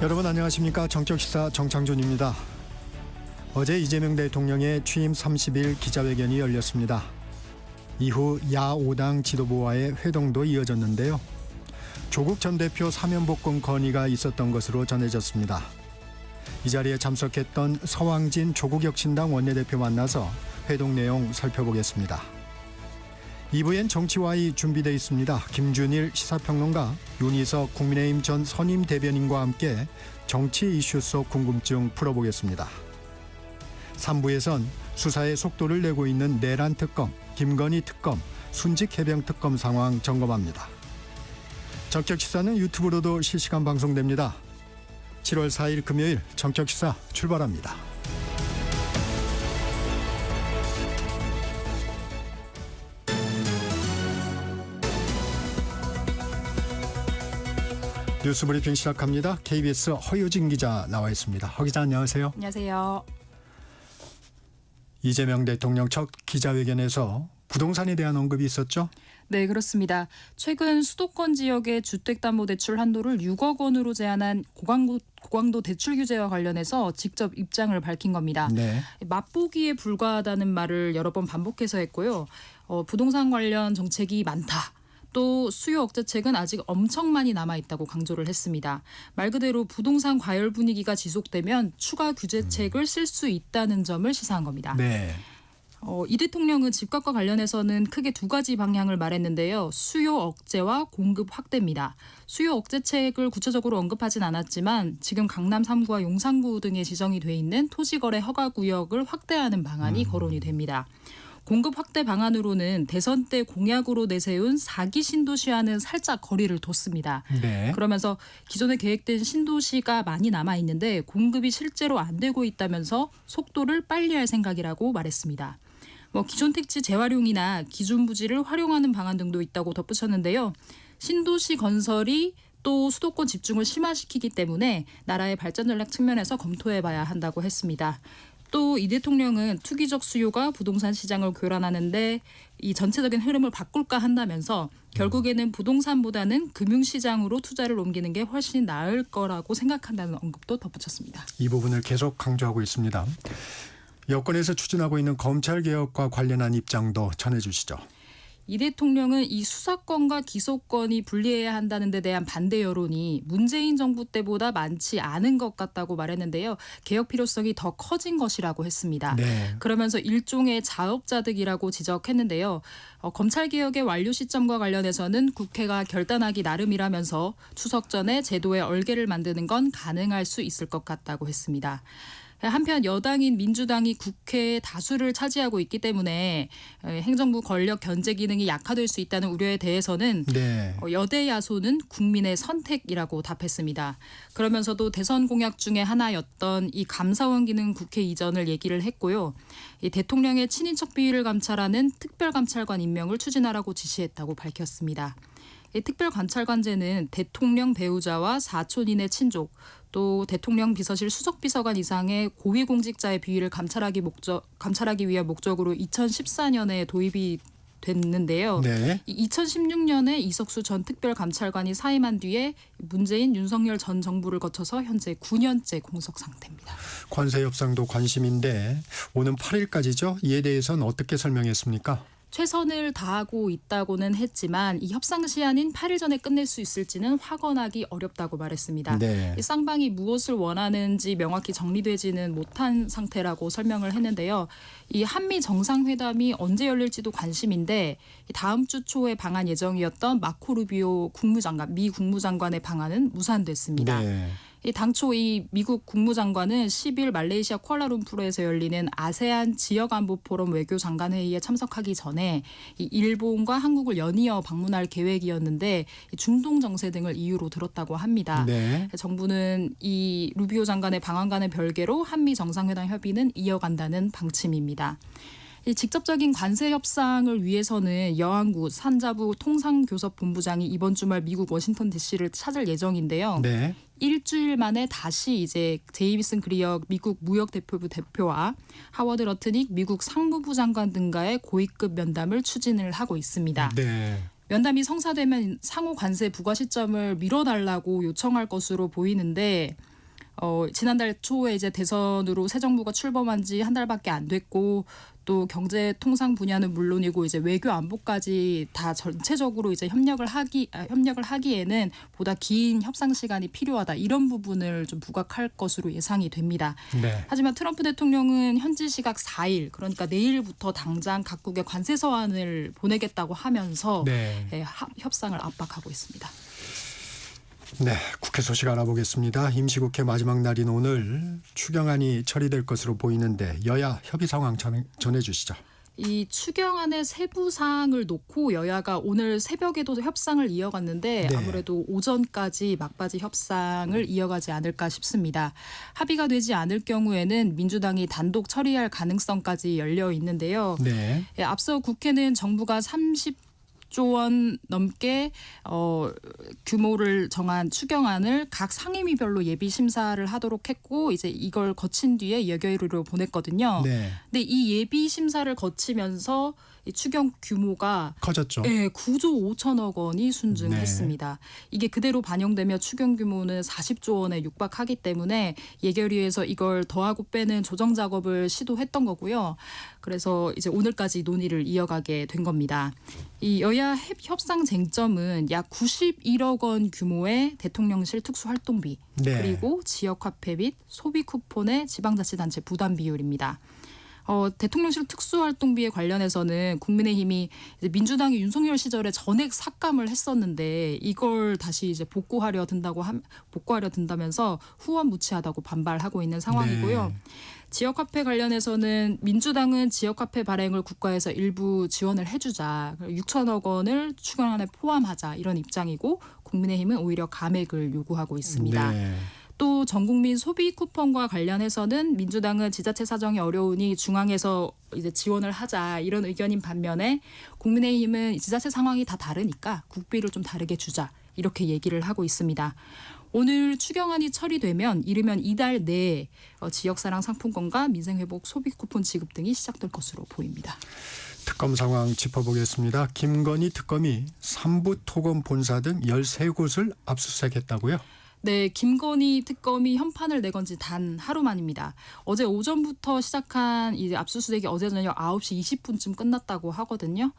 여러분 안녕하십니까. 정적시사 정창준입니다. 어제 이재명 대통령의 취임 30일 기자회견이 열렸습니다. 이후 야5당 지도부와의 회동도 이어졌는데요. 조국 전 대표 사면복권 건의가 있었던 것으로 전해졌습니다. 이 자리에 참석했던 서왕진 조국혁신당 원내대표 만나서 회동 내용 살펴보겠습니다. 2부엔 정치와이 준비되어 있습니다. 김준일 시사평론가, 윤희석 국민의힘 전 선임 대변인과 함께 정치 이슈 속 궁금증 풀어보겠습니다. 3부에선 수사의 속도를 내고 있는 내란 특검, 김건희 특검, 순직 해병 특검 상황 점검합니다. 정적시사는 유튜브로도 실시간 방송됩니다. 7월 4일 금요일 정적시사 출발합니다. 뉴스브리핑 시작합니다. KBS 허유진 기자 나와 있습니다. 허 기자 안녕하세요. 안녕하세요. 이재명 대통령 첫 기자회견에서 부동산에 대한 언급이 있었죠? 네, 그렇습니다. 최근 수도권 지역의 주택담보대출 한도를 6억 원으로 제한한 고강도 대출 규제와 관련해서 직접 입장을 밝힌 겁니다. 네. 맛보기에 불과하다는 말을 여러 번 반복해서 했고요. 부동산 관련 정책이 많다. 또 수요 억제책은 아직 엄청 많이 남아있다고 강조를 했습니다. 말 그대로 부동산 과열 분위기가 지속되면 추가 규제책을 쓸 수 있다는 점을 시사한 겁니다. 네. 이 대통령은 집값과 관련해서는 크게 두 가지 방향을 말했는데요. 수요 억제와 공급 확대입니다. 수요 억제책을 구체적으로 언급하진 않았지만 지금 강남 3구와 용산구 등에 지정이 돼 있는 토지거래 허가 구역을 확대하는 방안이 거론이 됩니다. 공급 확대 방안으로는 대선 때 공약으로 내세운 4기 신도시와는 살짝 거리를 뒀습니다. 네. 그러면서 기존에 계획된 신도시가 많이 남아있는데 공급이 실제로 안 되고 있다면서 속도를 빨리 할 생각이라고 말했습니다. 기존 택지 재활용이나 기존 부지를 활용하는 방안 등도 있다고 덧붙였는데요. 신도시 건설이 또 수도권 집중을 심화시키기 때문에 나라의 발전 전략 측면에서 검토해봐야 한다고 했습니다. 또 이 대통령은 투기적 수요가 부동산 시장을 교란하는데 이 전체적인 흐름을 바꿀까 한다면서 결국에는 부동산보다는 금융시장으로 투자를 옮기는 게 훨씬 나을 거라고 생각한다는 언급도 덧붙였습니다. 이 부분을 계속 강조하고 있습니다. 여권에서 추진하고 있는 검찰개혁과 관련한 입장도 전해주시죠. 이 대통령은 이 수사권과 기소권이 분리해야 한다는 데 대한 반대 여론이 문재인 정부 때보다 많지 않은 것 같다고 말했는데요. 개혁 필요성이 더 커진 것이라고 했습니다. 네. 그러면서 일종의 자업자득이라고 지적했는데요. 검찰개혁의 완료 시점과 관련해서는 국회가 결단하기 나름이라면서 추석 전에 제도의 얼개를 만드는 건 가능할 수 있을 것 같다고 했습니다. 한편 여당인 민주당이 국회의 다수를 차지하고 있기 때문에 행정부 권력 견제 기능이 약화될 수 있다는 우려에 대해서는 네. 여대 야소는 국민의 선택이라고 답했습니다. 그러면서도 대선 공약 중에 하나였던 이 감사원 기능 국회 이전을 얘기를 했고요. 이 대통령의 친인척 비위를 감찰하는 특별감찰관 임명을 추진하라고 지시했다고 밝혔습니다. 이 특별감찰관제는 대통령 배우자와 사촌인의 친족, 또 대통령 비서실 수석비서관 이상의 고위공직자의 비위를 감찰하기 위한 목적으로 2014년에 도입이 됐는데요. 네. 2016년에 이석수 전 특별감찰관이 사임한 뒤에 문재인, 윤석열 전 정부를 거쳐서 현재 9년째 공석 상태입니다. 관세 협상도 관심인데 오는 8일까지죠. 이에 대해서는 어떻게 설명했습니까? 최선을 다하고 있다고는 했지만 이 협상 시한인 8일 전에 끝낼 수 있을지는 확언하기 어렵다고 말했습니다. 네. 이 쌍방이 무엇을 원하는지 명확히 정리되지는 못한 상태라고 설명을 했는데요. 이 한미 정상회담이 언제 열릴지도 관심인데 다음 주 초에 방한 예정이었던 마코 루비오 미 국무장관의 방한은 무산됐습니다. 네. 당초 이 미국 국무장관은 10일 말레이시아 쿠알라룸푸르에서 열리는 아세안 지역안보포럼 외교장관회의에 참석하기 전에 이 일본과 한국을 연이어 방문할 계획이었는데 중동 정세 등을 이유로 들었다고 합니다. 네. 정부는 이 루비오 장관의 방한과는 별개로 한미 정상회담 협의는 이어간다는 방침입니다. 이 직접적인 관세 협상을 위해서는 여한구 산자부 통상교섭본부장이 이번 주말 미국 워싱턴 DC를 찾을 예정인데요. 네. 일주일 만에 다시 이제 제이비슨 그리어 미국 무역대표부 대표와 하워드 러트닉 미국 상무부 장관 등과의 고위급 면담을 추진을 하고 있습니다. 네. 면담이 성사되면 상호 관세 부과 시점을 미뤄달라고 요청할 것으로 보이는데 지난달 초에 이제 대선으로 새 정부가 출범한 지 한 달밖에 안 됐고 또 경제 통상 분야는 물론이고 이제 외교 안보까지 다 전체적으로 이제 협력을 하기에는 보다 긴 협상 시간이 필요하다. 이런 부분을 좀 부각할 것으로 예상이 됩니다. 네. 하지만 트럼프 대통령은 현지 시각 4일 그러니까 내일부터 당장 각국에 관세 서한을 보내겠다고 하면서 네. 협상을 압박하고 있습니다. 네, 국회 소식 알아보겠습니다. 임시국회 마지막 날인 오늘 추경안이 처리될 것으로 보이는데 여야 협의 상황 전해주시죠. 이 추경안의 세부 사항을 놓고 여야가 오늘 새벽에도 협상을 이어갔는데 네. 아무래도 오전까지 막바지 협상을 이어가지 않을까 싶습니다. 합의가 되지 않을 경우에는 민주당이 단독 처리할 가능성까지 열려 있는데요. 네. 앞서 국회는 정부가 30조 원 넘게 규모를 정한 추경안을 각 상임위별로 예비 심사를 하도록 했고 이제 이걸 거친 뒤에 예결위로 보냈거든요. 네. 근데 이 예비 심사를 거치면서 이 추경 규모가 커졌죠. 9조 5천억 원이 순증했습니다. 이게 그대로 반영되며 추경 규모는 40조 원에 육박하기 때문에 예결위에서 이걸 더하고 빼는 조정 작업을 시도했던 거고요. 그래서 이제 오늘까지 논의를 이어가게 된 겁니다. 이 여야 협상 쟁점은 약 91억 원 규모의 대통령실 특수활동비 네. 그리고 지역화폐 및 소비 쿠폰의 지방자치단체 부담 비율입니다. 대통령실 특수활동비에 관련해서는 국민의힘이 이제 민주당이 윤석열 시절에 전액 삭감을 했었는데 이걸 다시 이제 복구하려 든다면서 후원 무치하다고 반발하고 있는 상황이고요. 네. 지역화폐 관련해서는 민주당은 지역화폐 발행을 국가에서 일부 지원을 해주자 6천억 원을 추경안에 포함하자 이런 입장이고 국민의힘은 오히려 감액을 요구하고 있습니다. 네. 또 전국민 소비 쿠폰과 관련해서는 민주당은 지자체 사정이 어려우니 중앙에서 이제 지원을 하자 이런 의견인 반면에 국민의힘은 지자체 상황이 다 다르니까 국비를 좀 다르게 주자 이렇게 얘기를 하고 있습니다. 오늘 추경안이 처리되면 이르면 이달 내에 지역사랑 상품권과 민생회복 소비 쿠폰 지급 등이 시작될 것으로 보입니다. 특검 상황 짚어보겠습니다. 김건희 특검이 삼부토건 본사 등 13곳을 압수수색했다고요? 네, 김건희 특검이 현판을 내건 지 단 하루 만입니다. 어제 오전부터 시작한 이제 압수수색이 어제 저녁 9시 20분쯤 끝났다고 하거든요.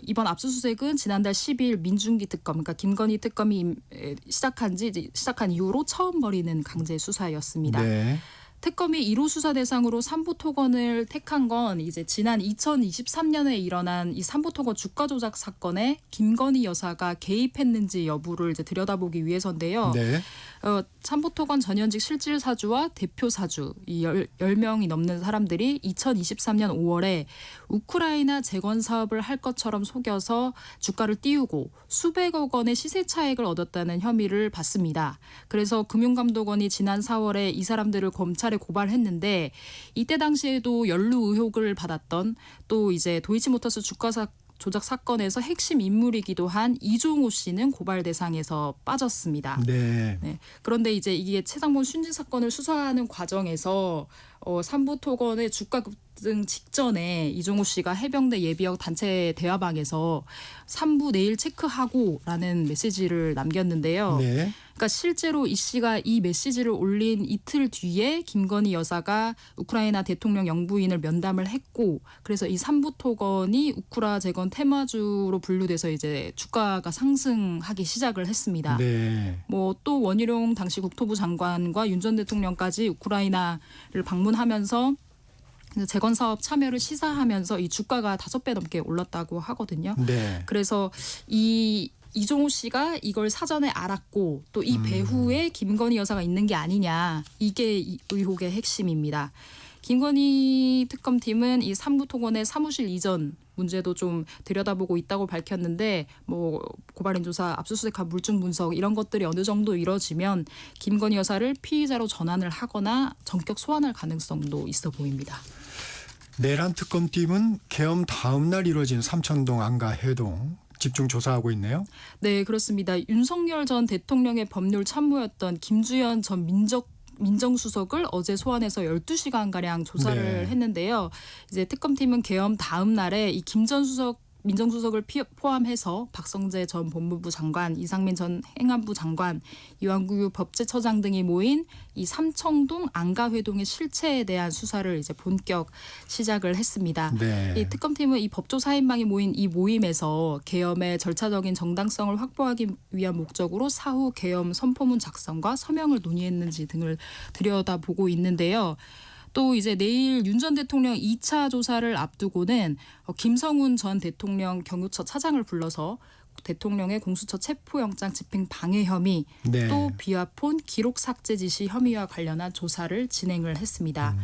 이번 압수수색은 지난달 10일 민중기 특검, 그러니까 김건희 특검이 시작한 이후로 처음 벌이는 강제 수사였습니다. 네. 특검이 1호 수사 대상으로 삼부토건을 택한 건 이제 지난 2023년에 일어난 이 삼부토건 주가 조작 사건에 김건희 여사가 개입했는지 여부를 이제 들여다보기 위해서인데요. 네. 삼부토건 전현직 실질 사주와 대표 사주 이 10명이 넘는 사람들이 2023년 5월에 우크라이나 재건 사업을 할 것처럼 속여서 주가를 띄우고 수백억 원의 시세 차익을 얻었다는 혐의를 받습니다. 그래서 금융감독원이 지난 4월에 이 사람들을 검찰에 고발했는데 이때 당시에도 연루 의혹을 받았던 또 이제 도이치모터스 주가 조작 사건에서 핵심 인물이기도 한 이종호 씨는 고발 대상에서 빠졌습니다. 네. 네. 그런데 이제 이게 최상봉 순진 사건을 수사하는 과정에서 삼부토건의 주가 급등 직전에 이종호 씨가 해병대 예비역 단체 대화방에서 3부 내일 체크하고라는 메시지를 남겼는데요. 네. 그러니까 실제로 이 씨가 이 메시지를 올린 이틀 뒤에 김건희 여사가 우크라이나 대통령 영부인을 면담을 했고 그래서 이 삼부토건이 우크라 재건 테마주로 분류돼서 이제 주가가 상승하기 시작을 했습니다. 네. 뭐 또 원희룡 당시 국토부 장관과 윤 전 대통령까지 우크라이나를 방문하면서 재건 사업 참여를 시사하면서 이 주가가 5배 넘게 올랐다고 하거든요. 네. 그래서 이종호 씨가 이걸 사전에 알았고 또 이 배후에 김건희 여사가 있는 게 아니냐 이게 이 의혹의 핵심입니다. 김건희 특검팀은 이 삼부토건의 사무실 이전 문제도 좀 들여다보고 있다고 밝혔는데 뭐 고발인 조사, 압수수색한 물증 분석 이런 것들이 어느 정도 이뤄지면 김건희 여사를 피의자로 전환을 하거나 전격 소환할 가능성도 있어 보입니다. 내란 특검팀은 계엄 다음 날 이뤄진 삼천동 안가 해동 집중 조사하고 있네요. 네, 그렇습니다. 윤석열 전 대통령의 법률 참모였던 김주현 전 민정수석을 어제 소환해서 12시간가량 조사를 네. 했는데요. 이제 특검팀은 계엄 다음 날에 이 김 전 수석 민정수석을 포함해서 박성재 전 법무부 장관, 이상민 전 행안부 장관, 이완구 법제처장 등이 모인 이 삼청동 안가회동의 실체에 대한 수사를 이제 본격 시작을 했습니다. 네. 이 특검팀은 이 법조 4인방이 모인 이 모임에서 계엄의 절차적인 정당성을 확보하기 위한 목적으로 사후 계엄 선포문 작성과 서명을 논의했는지 등을 들여다보고 있는데요. 또 이제 내일 윤 전 대통령 2차 조사를 앞두고는 김성훈 전 대통령 경유처 차장을 불러서 대통령의 공수처 체포영장 집행 방해 혐의 네. 또 비화폰 기록 삭제 지시 혐의와 관련한 조사를 진행을 했습니다.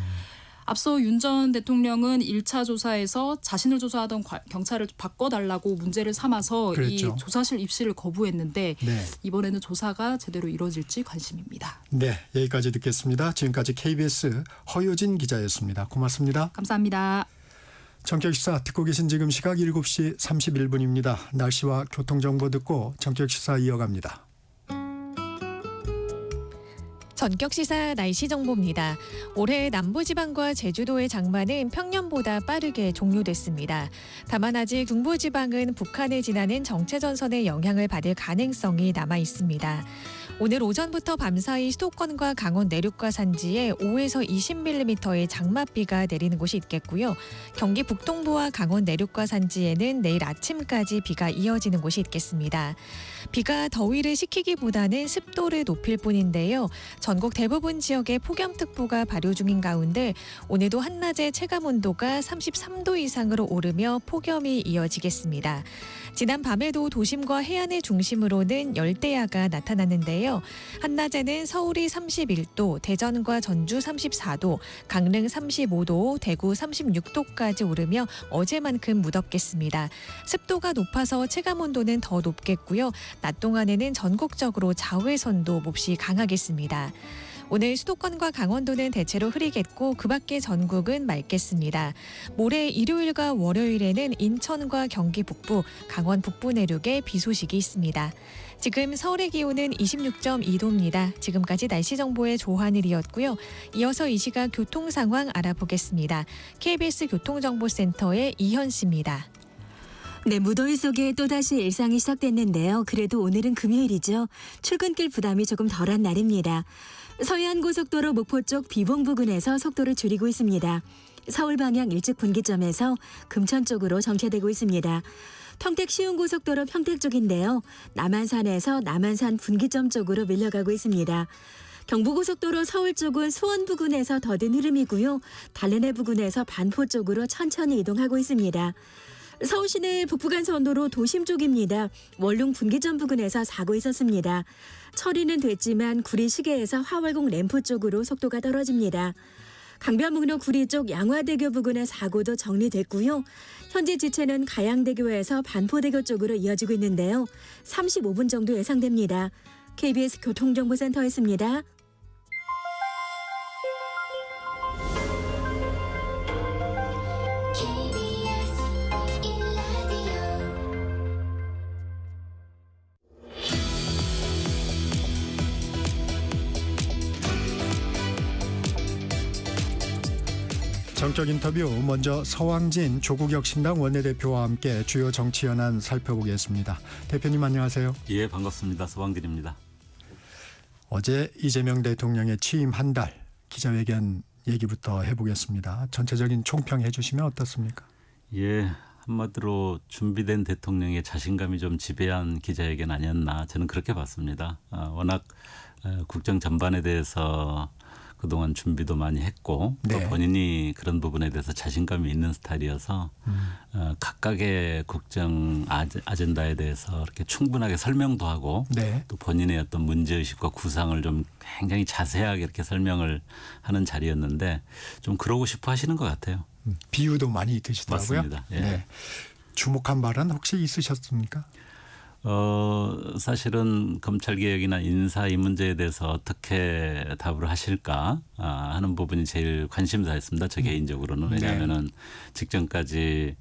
앞서 윤 전 대통령은 1차 조사에서 자신을 조사하던 경찰을 바꿔달라고 문제를 삼아서 그랬죠. 이 조사실 입실을 거부했는데 네. 이번에는 조사가 제대로 이루어질지 관심입니다. 네, 여기까지 듣겠습니다. 지금까지 KBS 허효진 기자였습니다. 고맙습니다. 감사합니다. 전격시사 듣고 계신 지금 시각 7시 31분입니다. 날씨와 교통정보 듣고 전격시사 이어갑니다. 전격시사 날씨 정보입니다. 올해 남부지방과 제주도의 장마는 평년보다 빠르게 종료됐습니다. 다만 아직 중부지방은 북한에 지나는 정체전선의 영향을 받을 가능성이 남아 있습니다. 오늘 오전부터 밤사이 수도권과 강원 내륙과 산지에 5에서 20mm의 장맛비가 내리는 곳이 있겠고요. 경기 북동부와 강원 내륙과 산지에는 내일 아침까지 비가 이어지는 곳이 있겠습니다. 비가 더위를 식히기보다는 습도를 높일 뿐인데요. 전국 대부분 지역에 폭염특보가 발효 중인 가운데 오늘도 한낮의 체감온도가 33도 이상으로 오르며 폭염이 이어지겠습니다. 지난 밤에도 도심과 해안을 중심으로는 열대야가 나타났는데요. 한낮에는 서울이 31도, 대전과 전주 34도, 강릉 35도, 대구 36도까지 오르며 어제만큼 무덥겠습니다. 습도가 높아서 체감온도는 더 높겠고요. 낮 동안에는 전국적으로 자외선도 몹시 강하겠습니다. 오늘 수도권과 강원도는 대체로 흐리겠고 그 밖의 전국은 맑겠습니다. 모레 일요일과 월요일에는 인천과 경기 북부, 강원 북부 내륙에 비 소식이 있습니다. 지금 서울의 기온은 26.2도입니다. 지금까지 날씨 정보의 조한일이었고요. 이어서 이 시각 교통 상황 알아보겠습니다. KBS 교통정보센터의 이현 씨입니다. 네, 무더위 속에 또다시 일상이 시작됐는데요. 그래도 오늘은 금요일이죠. 출근길 부담이 조금 덜한 날입니다. 서해안고속도로 목포 쪽 비봉 부근에서 속도를 줄이고 있습니다. 서울 방향 일찍 분기점에서 금천 쪽으로 정체되고 있습니다. 평택 시흥고속도로 평택 쪽인데요. 남한산에서 남한산 분기점 쪽으로 밀려가고 있습니다. 경부고속도로 서울 쪽은 수원 부근에서 더딘 흐름이고요. 달래내 부근에서 반포 쪽으로 천천히 이동하고 있습니다. 서울시내 북부간선도로 도심 쪽입니다. 원룸 분기점 부근에서 사고 있었습니다. 처리는 됐지만 구리 시계에서 화월공 램프 쪽으로 속도가 떨어집니다. 강변북로 구리 쪽 양화대교 부근의 사고도 정리됐고요. 현재 지체는 가양대교에서 반포대교 쪽으로 이어지고 있는데요. 35분 정도 예상됩니다. KBS 교통정보센터였습니다. 정적 인터뷰 먼저 서왕진 조국혁신당 원내대표와 함께 주요 정치 현안 살펴보겠습니다. 대표님 안녕하세요. 예, 반갑습니다. 서왕진입니다. 어제 이재명 대통령의 취임 한 달 기자회견 얘기부터 해보겠습니다. 전체적인 총평 해주시면 어떻습니까? 예, 한마디로 준비된 대통령의 자신감이 좀 지배한 기자회견 아니었나 저는 그렇게 봤습니다. 워낙 국정 전반에 대해서 그동안 준비도 많이 했고 또 네. 본인이 그런 부분에 대해서 자신감이 있는 스타일이어서 각각의 국정 아젠다에 대해서 이렇게 충분하게 설명도 하고 네. 또 본인의 어떤 문제의식과 구상을 좀 굉장히 자세하게 이렇게 설명을 하는 자리였는데 좀 그러고 싶어 하시는 것 같아요. 비유도 많이 드시더라고요. 맞습니다. 예. 네. 주목한 발언 혹시 있으셨습니까? 사실은 검찰개혁이나 인사 이 문제에 대해서 어떻게 답을 하실까 하는 부분이 제일 관심사였습니다. 저 개인적으로는. 왜냐하면은 직전까지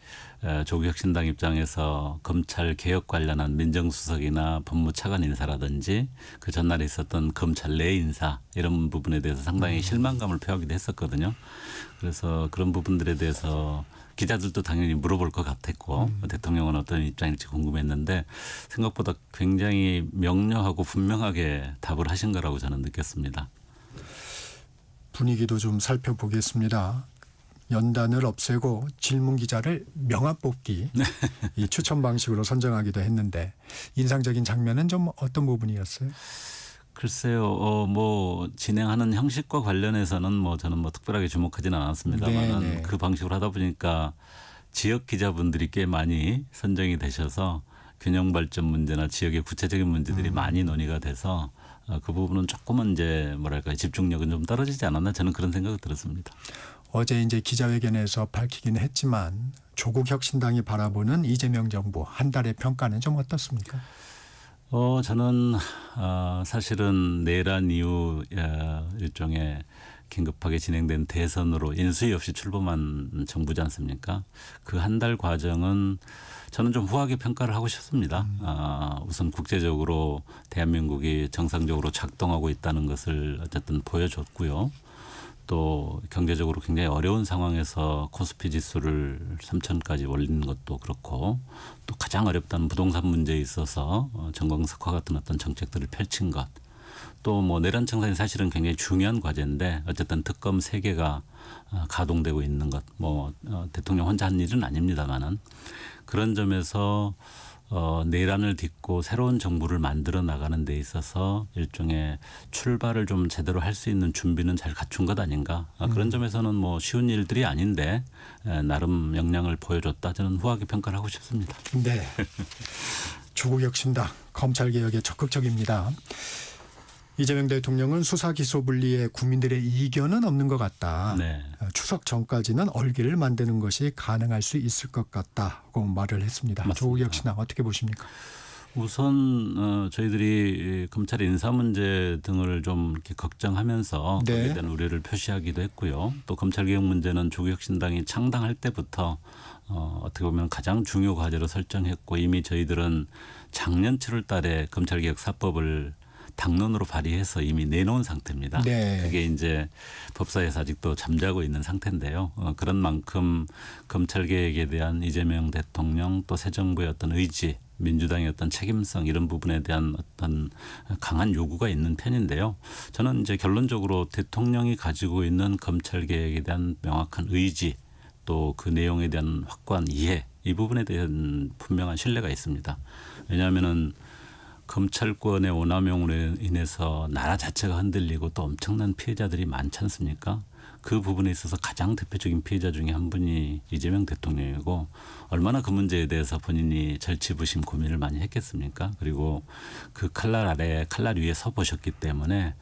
조국혁신당 입장에서 검찰 개혁 관련한 민정수석이나 법무차관 인사라든지 그 전날에 있었던 검찰 내 인사 이런 부분에 대해서 상당히 실망감을 표하기도 했었거든요. 그래서 그런 부분들에 대해서 기자들도 당연히 물어볼 것 같았고 대통령은 어떤 입장일지 궁금했는데 생각보다 굉장히 명료하고 분명하게 답을 하신 거라고 저는 느꼈습니다. 분위기도 좀 살펴보겠습니다. 연단을 없애고 질문 기자를 명함 뽑기 이 추천 방식으로 선정하기도 했는데 인상적인 장면은 좀 어떤 부분이었어요? 글쎄요, 뭐 진행하는 형식과 관련해서는 뭐 저는 뭐 특별하게 주목하지는 않았습니다만은 네네. 그 방식으로 하다 보니까 지역 기자분들이 꽤 많이 선정이 되셔서 균형 발전 문제나 지역의 구체적인 문제들이 많이 논의가 돼서 그 부분은 조금은 이제 뭐랄까 집중력은 좀 떨어지지 않았나 저는 그런 생각이 들었습니다. 어제 이제 기자회견에서 밝히긴 했지만 조국 혁신당이 바라보는 이재명 정부 한 달의 평가는 좀 어떻습니까? 저는 사실은 내란 이후 일종의 긴급하게 진행된 대선으로 인수위 없이 출범한 정부지 않습니까? 그 한 달 과정은 저는 좀 후하게 평가를 하고 싶습니다. 우선 국제적으로 대한민국이 정상적으로 작동하고 있다는 것을 어쨌든 보여줬고요. 또 경제적으로 굉장히 어려운 상황에서 코스피 지수를 3,000까지 올리는 것도 그렇고 또 가장 어렵다는 부동산 문제에 있어서 정광석화 같은 어떤 정책들을 펼친 것 또 뭐 내란 청산이 사실은 굉장히 중요한 과제인데 어쨌든 특검 3개가 가동되고 있는 것 뭐 대통령 혼자 한 일은 아닙니다만은 그런 점에서 내란을 딛고 새로운 정부를 만들어 나가는 데 있어서 일종의 출발을 좀 제대로 할 수 있는 준비는 잘 갖춘 것 아닌가. 그런 점에서는 뭐 쉬운 일들이 아닌데 나름 역량을 보여줬다. 저는 후하게 평가를 하고 싶습니다. 네. 조국 혁신당 검찰개혁에 적극적입니다. 이재명 대통령은 수사 기소 분리에 국민들의 이견은 없는 것 같다. 네. 추석 전까지는 얼기를 만드는 것이 가능할 수 있을 것 같다고 말을 했습니다. 맞습니다. 조국 혁신당 어떻게 보십니까? 우선 저희들이 검찰 인사 문제 등을 좀 이렇게 걱정하면서 네. 거기에 대한 우려를 표시하기도 했고요. 또 검찰개혁 문제는 조국혁신당이 창당할 때부터 어떻게 보면 가장 중요 과제로 설정했고 이미 저희들은 작년 7월 달에 검찰개혁 4법을 당론으로 발의해서 이미 내놓은 상태입니다. 네. 그게 이제 법사위에서 아직도 잠자고 있는 상태인데요. 그런 만큼 검찰개혁에 대한 이재명 대통령 또 새 정부의 어떤 의지 민주당의 어떤 책임성 이런 부분에 대한 어떤 강한 요구가 있는 편인데요. 저는 이제 결론적으로 대통령이 가지고 있는 검찰개혁에 대한 명확한 의지 또 그 내용에 대한 확고한 이해 이 부분에 대한 분명한 신뢰가 있습니다. 왜냐하면은 검찰권의 오남용으로 인해서 나라 자체가 흔들리고 또 엄청난 피해자들이 많지 않습니까? 그 부분에 있어서 가장 대표적인 피해자 중에 한 분이 이재명 대통령이고 얼마나 그 문제에 대해서 본인이 절치부심 고민을 많이 했겠습니까? 그리고 그 칼날 아래 칼날 위에 서 보셨기 때문에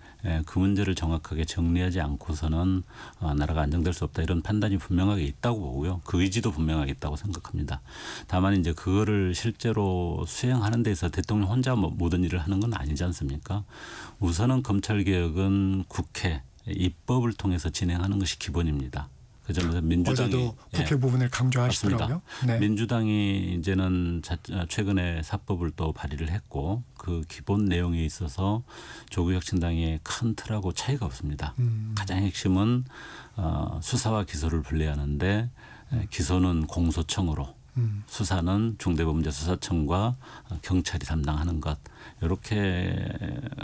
그 문제를 정확하게 정리하지 않고서는 나라가 안정될 수 없다 이런 판단이 분명하게 있다고 보고요. 그 의지도 분명하게 있다고 생각합니다. 다만 이제 그거를 실제로 수행하는 데 있어서 대통령 혼자 모든 일을 하는 건 아니지 않습니까? 우선은 검찰개혁은 국회 입법을 통해서 진행하는 것이 기본입니다. 그 점에서 민주당이 어제도 국회 부분을 강조하시더라고요. 네. 민주당이 이제는 최근에 4법을 또 발의를 했고 그 기본 내용에 있어서 조국혁신당의 큰 틀하고 차이가 없습니다. 가장 핵심은 수사와 기소를 분리하는데 기소는 공소청으로 수사는 중대범죄수사청과 경찰이 담당하는 것 이렇게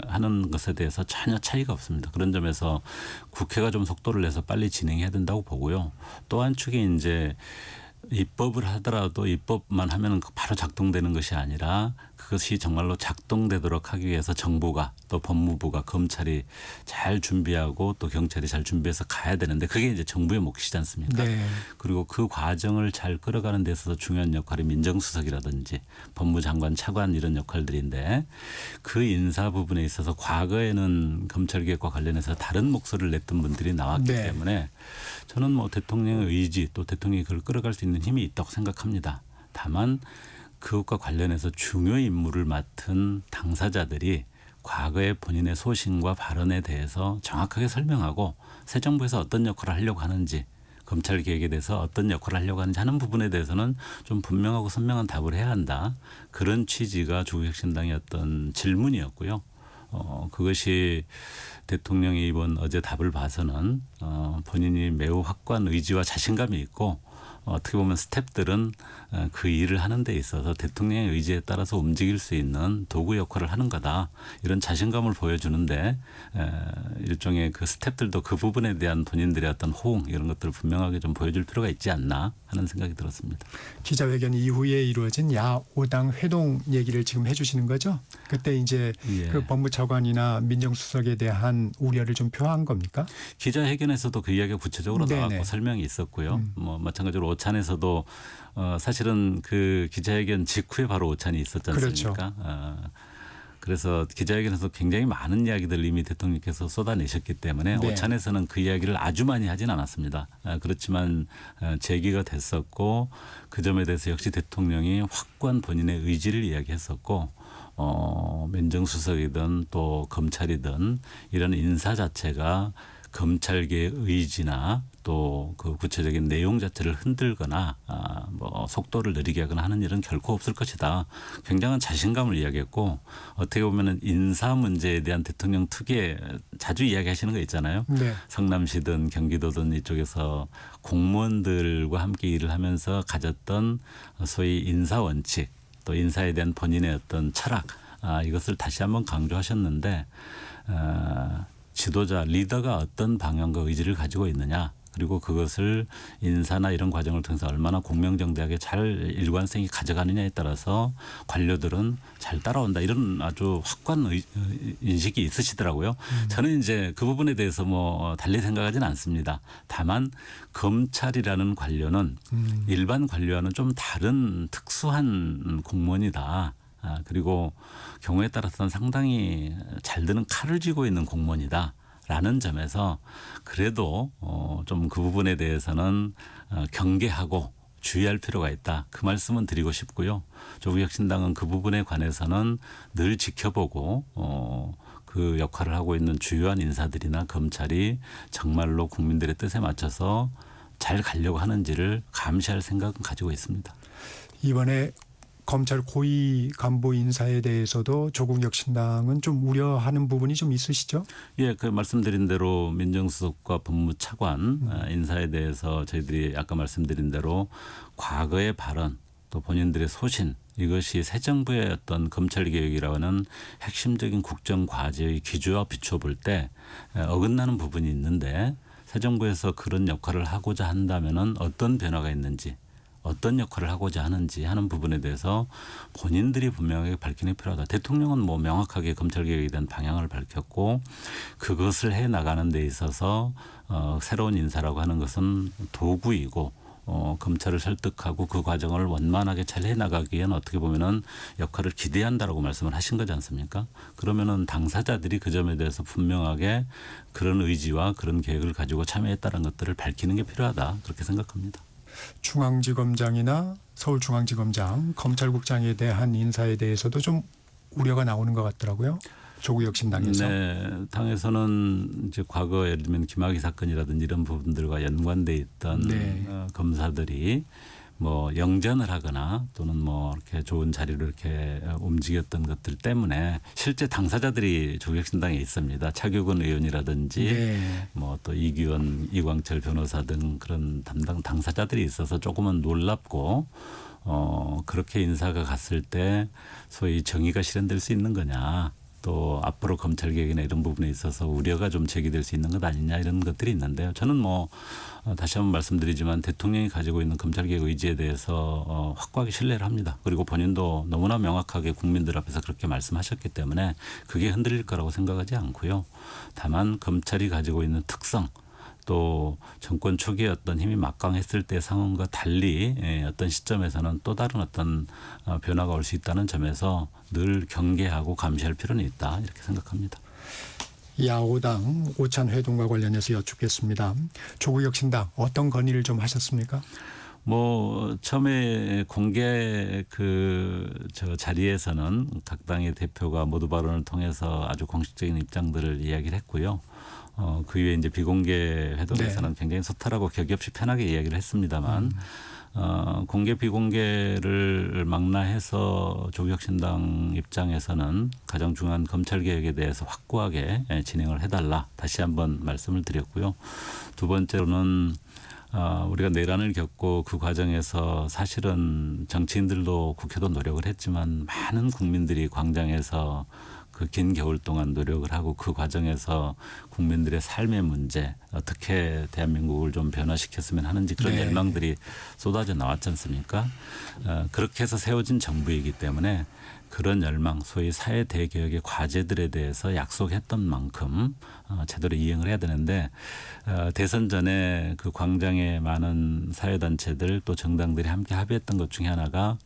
하는 것에 대해서 전혀 차이가 없습니다. 그런 점에서 국회가 좀 속도를 내서 빨리 진행해야 된다고 보고요. 또 한 축이 이제 입법을 하더라도 입법만 하면 바로 작동되는 것이 아니라 그것이 정말로 작동되도록 하기 위해서 정부가 또 법무부가 검찰이 잘 준비하고 또 경찰이 잘 준비해서 가야 되는데 그게 이제 정부의 몫이지 않습니까? 네. 그리고 그 과정을 잘 끌어가는 데 있어서 중요한 역할이 민정수석이라든지 법무장관 차관 이런 역할들인데 그 인사 부분에 있어서 과거에는 검찰개혁과 관련해서 다른 목소리를 냈던 분들이 나왔기 네. 때문에 저는 뭐 대통령의 의지 또 대통령이 그걸 끌어갈 수 있는 힘이 있다고 생각합니다. 다만 그것과 관련해서 중요 임무를 맡은 당사자들이 과거의 본인의 소신과 발언에 대해서 정확하게 설명하고 새 정부에서 어떤 역할을 하려고 하는지 검찰 개혁에 대해서 어떤 역할을 하려고 하는지 하는 부분에 대해서는 좀 분명하고 선명한 답을 해야 한다. 그런 취지가 조국혁신당의 어떤 질문이었고요. 그것이 대통령이 이번 어제 답을 봐서는 본인이 매우 확고한 의지와 자신감이 있고 어떻게 보면 스태프들은 그 일을 하는 데 있어서 대통령의 의지에 따라서 움직일 수 있는 도구 역할을 하는 거다. 이런 자신감을 보여주는데 일종의 그 스태프들도 그 부분에 대한 본인들의 어떤 호응 이런 것들을 분명하게 좀 보여줄 필요가 있지 않나 하는 생각이 들었습니다. 기자회견 이후에 이루어진 야5당 회동 얘기를 지금 해주시는 거죠? 그때 이제 예. 그 법무차관이나 민정수석에 대한 우려를 좀 표한 겁니까? 기자회견에서도 그 이야기가 구체적으로 네네. 나왔고 설명이 있었고요. 뭐 마찬가지로 오찬에서도 사실은 그 기자회견 직후에 바로 오찬이 있었지 않습니까? 그렇죠. 그래서 기자회견에서 굉장히 많은 이야기들 이미 대통령께서 쏟아내셨기 때문에 네. 오찬에서는 그 이야기를 아주 많이 하진 않았습니다. 그렇지만 제기가 됐었고 그 점에 대해서 역시 대통령이 확고한 본인의 의지를 이야기했었고 민정수석이든 또 검찰이든 이런 인사 자체가 검찰계의 의지나 또 그 구체적인 내용 자체를 흔들거나 뭐 속도를 느리게 하거나 하는 일은 결코 없을 것이다. 굉장한 자신감을 이야기했고 어떻게 보면은 인사 문제에 대한 대통령 특유의 자주 이야기하시는 거 있잖아요. 네. 성남시든 경기도든 이쪽에서 공무원들과 함께 일을 하면서 가졌던 소위 인사 원칙 또 인사에 대한 본인의 어떤 철학 이것을 다시 한번 강조하셨는데 지도자 리더가 어떤 방향과 의지를 가지고 있느냐 그리고 그것을 인사나 이런 과정을 통해서 얼마나 공명정대하게 잘 일관성이 가져가느냐에 따라서 관료들은 잘 따라온다 이런 아주 확고한 인식이 있으시더라고요. 저는 이제 그 부분에 대해서 뭐 달리 생각하지는 않습니다. 다만 검찰이라는 관료는 일반 관료와는 좀 다른 특수한 공무원이다. 그리고 경우에 따라서는 상당히 잘 드는 칼을 쥐고 있는 공무원이다. 라는 점에서 그래도 좀 그 부분에 대해서는 경계하고 주의할 필요가 있다. 그 말씀은 드리고 싶고요. 조국혁신당은 그 부분에 관해서는 늘 지켜보고 그 역할을 하고 있는 주요한 인사들이나 검찰이 정말로 국민들의 뜻에 맞춰서 잘 가려고 하는지를 감시할 생각은 가지고 있습니다. 이번에 검찰 고위 간부 인사에 대해서도 조국혁신당은 좀 우려하는 부분이 좀 있으시죠? 예, 그 말씀드린 대로 민정수석과 법무차관 인사에 대해서 저희들이 아까 말씀드린 대로 과거의 발언 또 본인들의 소신 이것이 새 정부의 어떤 검찰개혁이라고 하는 핵심적인 국정과제의 기조와 비춰볼 때 어긋나는 부분이 있는데 새 정부에서 그런 역할을 하고자 한다면은 어떤 변화가 있는지 어떤 역할을 하고자 하는지 하는 부분에 대해서 본인들이 분명하게 밝히는 게 필요하다. 대통령은 뭐 명확하게 검찰개혁에 대한 방향을 밝혔고 그것을 해 나가는 데 있어서 새로운 인사라고 하는 것은 도구이고 검찰을 설득하고 그 과정을 원만하게 잘 해나가기 위한 어떻게 보면은 역할을 기대한다라고 말씀을 하신 거지 않습니까? 그러면은 당사자들이 그 점에 대해서 분명하게 그런 의지와 그런 계획을 가지고 참여했다는 것들을 밝히는 게 필요하다. 그렇게 생각합니다. 중앙지검장이나 서울중앙지검장, 검찰국장에 대한 인사에 대해서도 좀 우려가 나오는 것 같더라고요. 조국혁신당에서. 네, 당에서는 이제 과거 예를 들면 김학의 사건이라든지 이런 부분들과 연관돼 있던 네. 검사들이 뭐 영전을 하거나 또는 뭐 이렇게 좋은 자리로 이렇게 움직였던 것들 때문에 실제 당사자들이 조국혁신당에 있습니다. 차규근 의원이라든지 네. 뭐 또 이규원, 이광철 변호사 등 그런 담당 당사자들이 있어서 조금은 놀랍고 그렇게 인사가 갔을 때 소위 정의가 실현될 수 있는 거냐. 또 앞으로 검찰개혁이나 이런 부분에 있어서 우려가 좀 제기될 수 있는 것 아니냐 이런 것들이 있는데요. 저는 뭐 다시 한번 말씀드리지만 대통령이 가지고 있는 검찰개혁 의지에 대해서 확고하게 신뢰를 합니다. 그리고 본인도 너무나 명확하게 국민들 앞에서 그렇게 말씀하셨기 때문에 그게 흔들릴 거라고 생각하지 않고요. 다만 검찰이 가지고 있는 특성 또 정권 초기에 어떤 힘이 막강했을 때 상황과 달리 어떤 시점에서는 또 다른 어떤 변화가 올 수 있다는 점에서 늘 경계하고 감시할 필요는 있다 이렇게 생각합니다. 야5당 오찬 회동과 관련해서 여쭙겠습니다. 조국혁신당 어떤 건의를 좀 하셨습니까? 뭐 처음에 공개 저 자리에서는 각 당의 대표가 모두 발언을 통해서 아주 공식적인 입장들을 이야기를 했고요. 그 이후에 이제 비공개 회동에서는 네. 굉장히 소탈하고 격이 없이 편하게 이야기를 했습니다만 공개 비공개를 망라해서 조국혁신당 입장에서는 가장 중요한 검찰 개혁에 대해서 확고하게 진행을 해달라 다시 한번 말씀을 드렸고요. 두 번째로는 우리가 내란을 겪고 그 과정에서 사실은 정치인들도 국회도 노력을 했지만 많은 국민들이 광장에서 그 긴 겨울 동안 노력을 하고 그 과정에서 국민들의 삶의 문제 어떻게 대한민국을 좀 변화시켰으면 하는지 그런 네. 열망들이 쏟아져 나왔지 않습니까? 그렇게 해서 세워진 정부이기 때문에 그런 열망, 소위 사회 대개혁의 과제들에 대해서 약속했던 만큼 제대로 이행을 해야 되는데 대선 전에 그 광장에 많은 사회단체들 또 정당들이 함께 합의했던 것 중에 하나가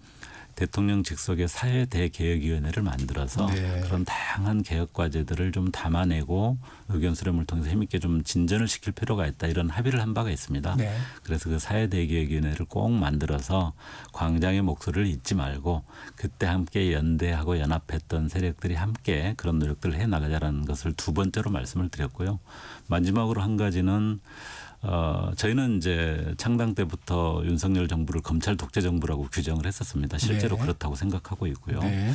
대통령 직속의 사회 대개혁위원회를 만들어서 네. 그런 다양한 개혁 과제들을 좀 담아내고 의견 수렴을 통해서 힘있게 좀 진전을 시킬 필요가 있다 이런 합의를 한 바가 있습니다. 네. 그래서 그 사회 대개혁위원회를 꼭 만들어서 광장의 목소리를 잊지 말고 그때 함께 연대하고 연합했던 세력들이 함께 그런 노력들을 해나가자라는 것을 두 번째로 말씀을 드렸고요. 마지막으로 한 가지는 저희는 이제 창당 때부터 윤석열 정부를 검찰 독재 정부라고 규정을 했었습니다. 실제로 네. 그렇다고 생각하고 있고요. 네.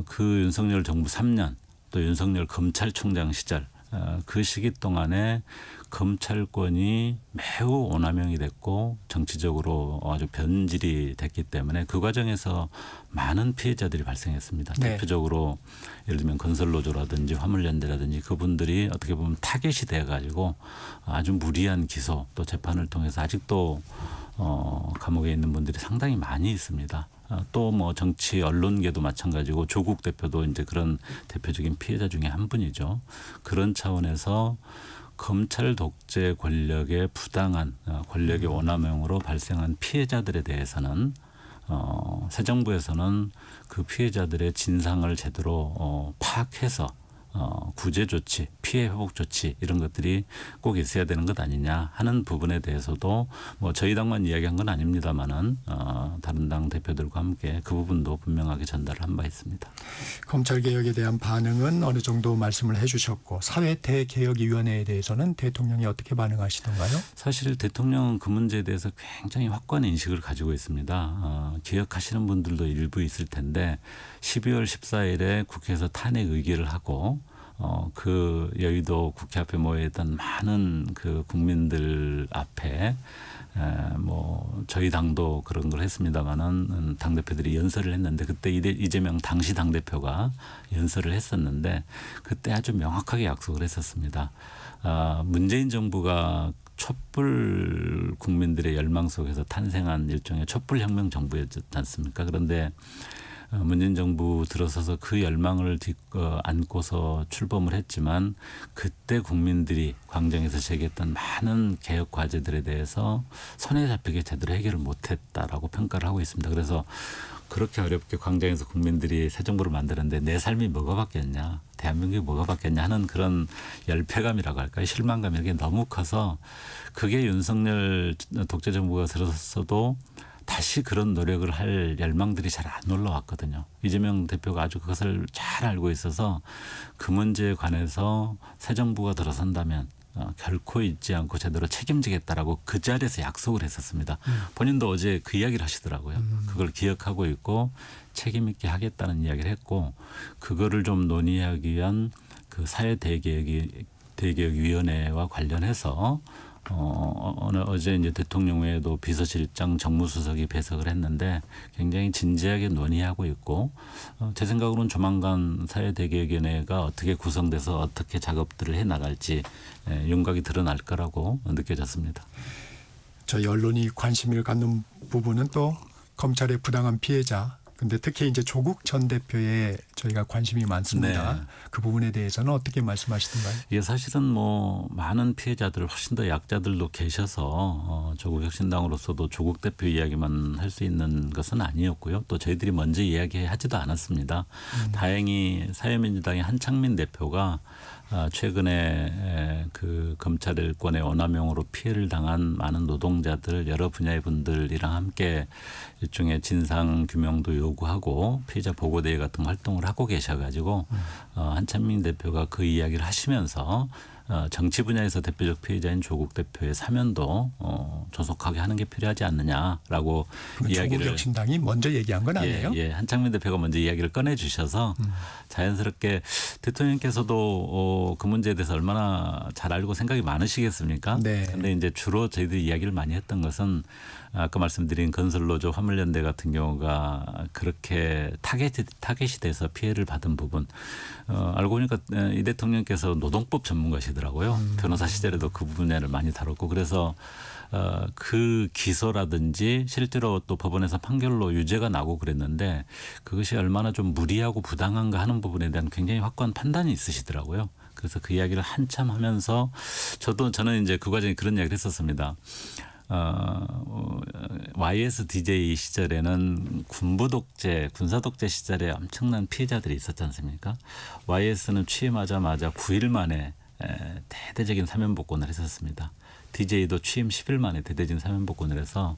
그 윤석열 정부 3년 또 윤석열 검찰총장 시절 그 시기 동안에 검찰권이 매우 오남용이 됐고 정치적으로 아주 변질이 됐기 때문에 그 과정에서 많은 피해자들이 발생했습니다. 네. 대표적으로 예를 들면 건설노조라든지 화물연대라든지 그분들이 어떻게 보면 타겟이 돼가지고 아주 무리한 기소 또 재판을 통해서 아직도 감옥에 있는 분들이 상당히 많이 있습니다. 또 뭐 정치 언론계도 마찬가지고 조국 대표도 이제 그런 대표적인 피해자 중에 한 분이죠. 그런 차원에서 검찰 독재 권력의 부당한 권력의 오남용으로 발생한 피해자들에 대해서는 새 정부에서는 그 피해자들의 진상을 제대로 파악해서 구제 조치, 피해 회복 조치 이런 것들이 꼭 있어야 되는 것 아니냐 하는 부분에 대해서도 뭐 저희 당만 이야기한 건 아닙니다만은 다른 당 대표들과 함께 그 부분도 분명하게 전달을 한 바 있습니다. 검찰 개혁에 대한 반응은 어느 정도 말씀을 해주셨고 사회 대개혁위원회에 대해서는 대통령이 어떻게 반응하시던가요? 사실 대통령은 그 문제에 대해서 굉장히 확고한 인식을 가지고 있습니다. 기억하시는 분들도 일부 있을 텐데 12월 14일에 국회에서 탄핵 의결을 하고 그 여의도 국회 앞에 모여있던 많은 그 국민들 앞에 뭐 저희 당도 그런 걸 했습니다마는 당 대표들이 연설을 했는데 그때 이재명 당시 당 대표가 연설을 했었는데 그때 아주 명확하게 약속을 했었습니다. 문재인 정부가 촛불 국민들의 열망 속에서 탄생한 일종의 촛불혁명 정부였지 않습니까? 그런데 문재인 정부 들어서서 그 열망을 안고서 출범을 했지만 그때 국민들이 광장에서 제기했던 많은 개혁 과제들에 대해서 손에 잡히게 제대로 해결을 못했다라고 평가를 하고 있습니다. 그래서 그렇게 어렵게 광장에서 국민들이 새 정부를 만드는데 내 삶이 뭐가 바뀌었냐, 대한민국이 뭐가 바뀌었냐 하는 그런 열패감이라고 할까요? 실망감이 이게 너무 커서 그게 윤석열 독재 정부가 들어서도 다시 그런 노력을 할 열망들이 잘 안 올라왔거든요. 이재명 대표가 아주 그것을 잘 알고 있어서 그 문제에 관해서 새 정부가 들어선다면 결코 잊지 않고 제대로 책임지겠다라고 그 자리에서 약속을 했었습니다. 본인도 어제 그 이야기를 하시더라고요. 그걸 기억하고 있고 책임 있게 하겠다는 이야기를 했고 그거를 좀 논의하기 위한 그 사회 대개혁위원회와 관련해서 어제 이제 대통령 외에도 비서실장 정무수석이 배석을 했는데 굉장히 진지하게 논의하고 있고 제 생각으로는 조만간 사회대개혁위원회가 어떻게 구성돼서 어떻게 작업들을 해나갈지 윤곽이 드러날 거라고 느껴졌습니다. 저희 언론이 관심을 갖는 부분은 또 검찰의 부당한 피해자. 근데 특히 이제 조국 전 대표에 저희가 관심이 많습니다. 네. 그 부분에 대해서는 어떻게 말씀하시던가요? 이게 사실은 뭐 많은 피해자들 훨씬 더 약자들도 계셔서 조국 혁신당으로서도 조국 대표 이야기만 할 수 있는 것은 아니었고요. 또 저희들이 먼저 이야기하지도 않았습니다. 다행히 사회민주당의 한창민 대표가 최근에 그 검찰권의 오남용으로 피해를 당한 많은 노동자들 여러 분야의 분들이랑 함께 일종의 진상 규명도 요구하고 피해자 보고대회 같은 활동을 하고 계셔가지고 한창민 대표가 그 이야기를 하시면서 정치 분야에서 대표적 피해자인 조국 대표의 사면도 조속하게 하는 게 필요하지 않느냐라고 이야기를. 조국 혁신당이 먼저 얘기한 건 아니에요? 예, 한창민 대표가 먼저 이야기를 꺼내 주셔서 자연스럽게 대통령께서도 그 문제에 대해서 얼마나 잘 알고 생각이 많으시겠습니까? 네. 근데 이제 주로 저희들이 이야기를 많이 했던 것은 아까 말씀드린 건설노조 화물연대 같은 경우가 그렇게 타겟이 돼서 피해를 받은 부분 알고 보니까 이 대통령께서 노동법 전문가시더라고요. 변호사 시절에도 그 분야를 많이 다뤘고 그래서 그 기소라든지 실제로 또 법원에서 판결로 유죄가 나고 그랬는데 그것이 얼마나 좀 무리하고 부당한가 하는 부분에 대한 굉장히 확고한 판단이 있으시더라고요. 그래서 그 이야기를 한참 하면서 저는 이제 그 과정에 그런 이야기를 했었습니다. YS DJ 시절에는 군부 독재, 군사 독재 시절에 엄청난 피해자들이 있었지 않습니까? YS는 취임하자마자 9일 만에 대대적인 사면복권을 했었습니다. DJ도 취임 10일 만에 대대적인 사면복권을 해서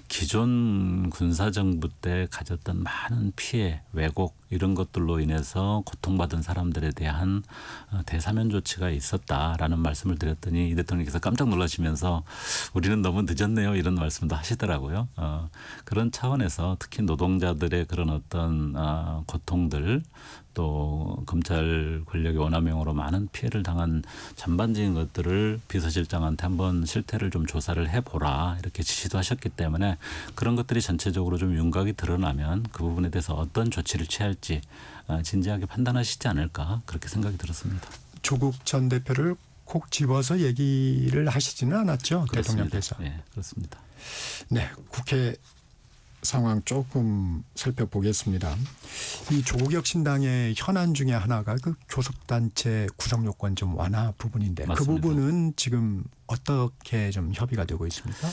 기존 군사정부 때 가졌던 많은 피해, 왜곡 이런 것들로 인해서 고통받은 사람들에 대한 대사면 조치가 있었다라는 말씀을 드렸더니 이 대통령께서 깜짝 놀라시면서 우리는 너무 늦었네요 이런 말씀도 하시더라고요. 그런 차원에서 특히 노동자들의 그런 어떤 고통들 또 검찰 권력의 원함형으로 많은 피해를 당한 전반적인 것들을 비서실장한테 한번 실태를 좀 조사를 해보라 이렇게 지시도 하셨기 때문에 그런 것들이 전체적으로 좀 윤곽이 드러나면 그 부분에 대해서 어떤 조치를 취할지 진지하게 판단하시지 않을까 그렇게 생각이 들었습니다. 조국 전 대표를 콕 집어서 얘기를 하시지는 않았죠. 그렇습니다. 대통령께서. 네, 그렇습니다. 네, 국회 상황 조금 살펴보겠습니다. 이 조국혁신당의 현안 중에 하나가 그 교섭단체 구성 요건 좀 완화 부분인데 맞습니다. 그 부분은 지금 어떻게 좀 협의가 되고 있습니까?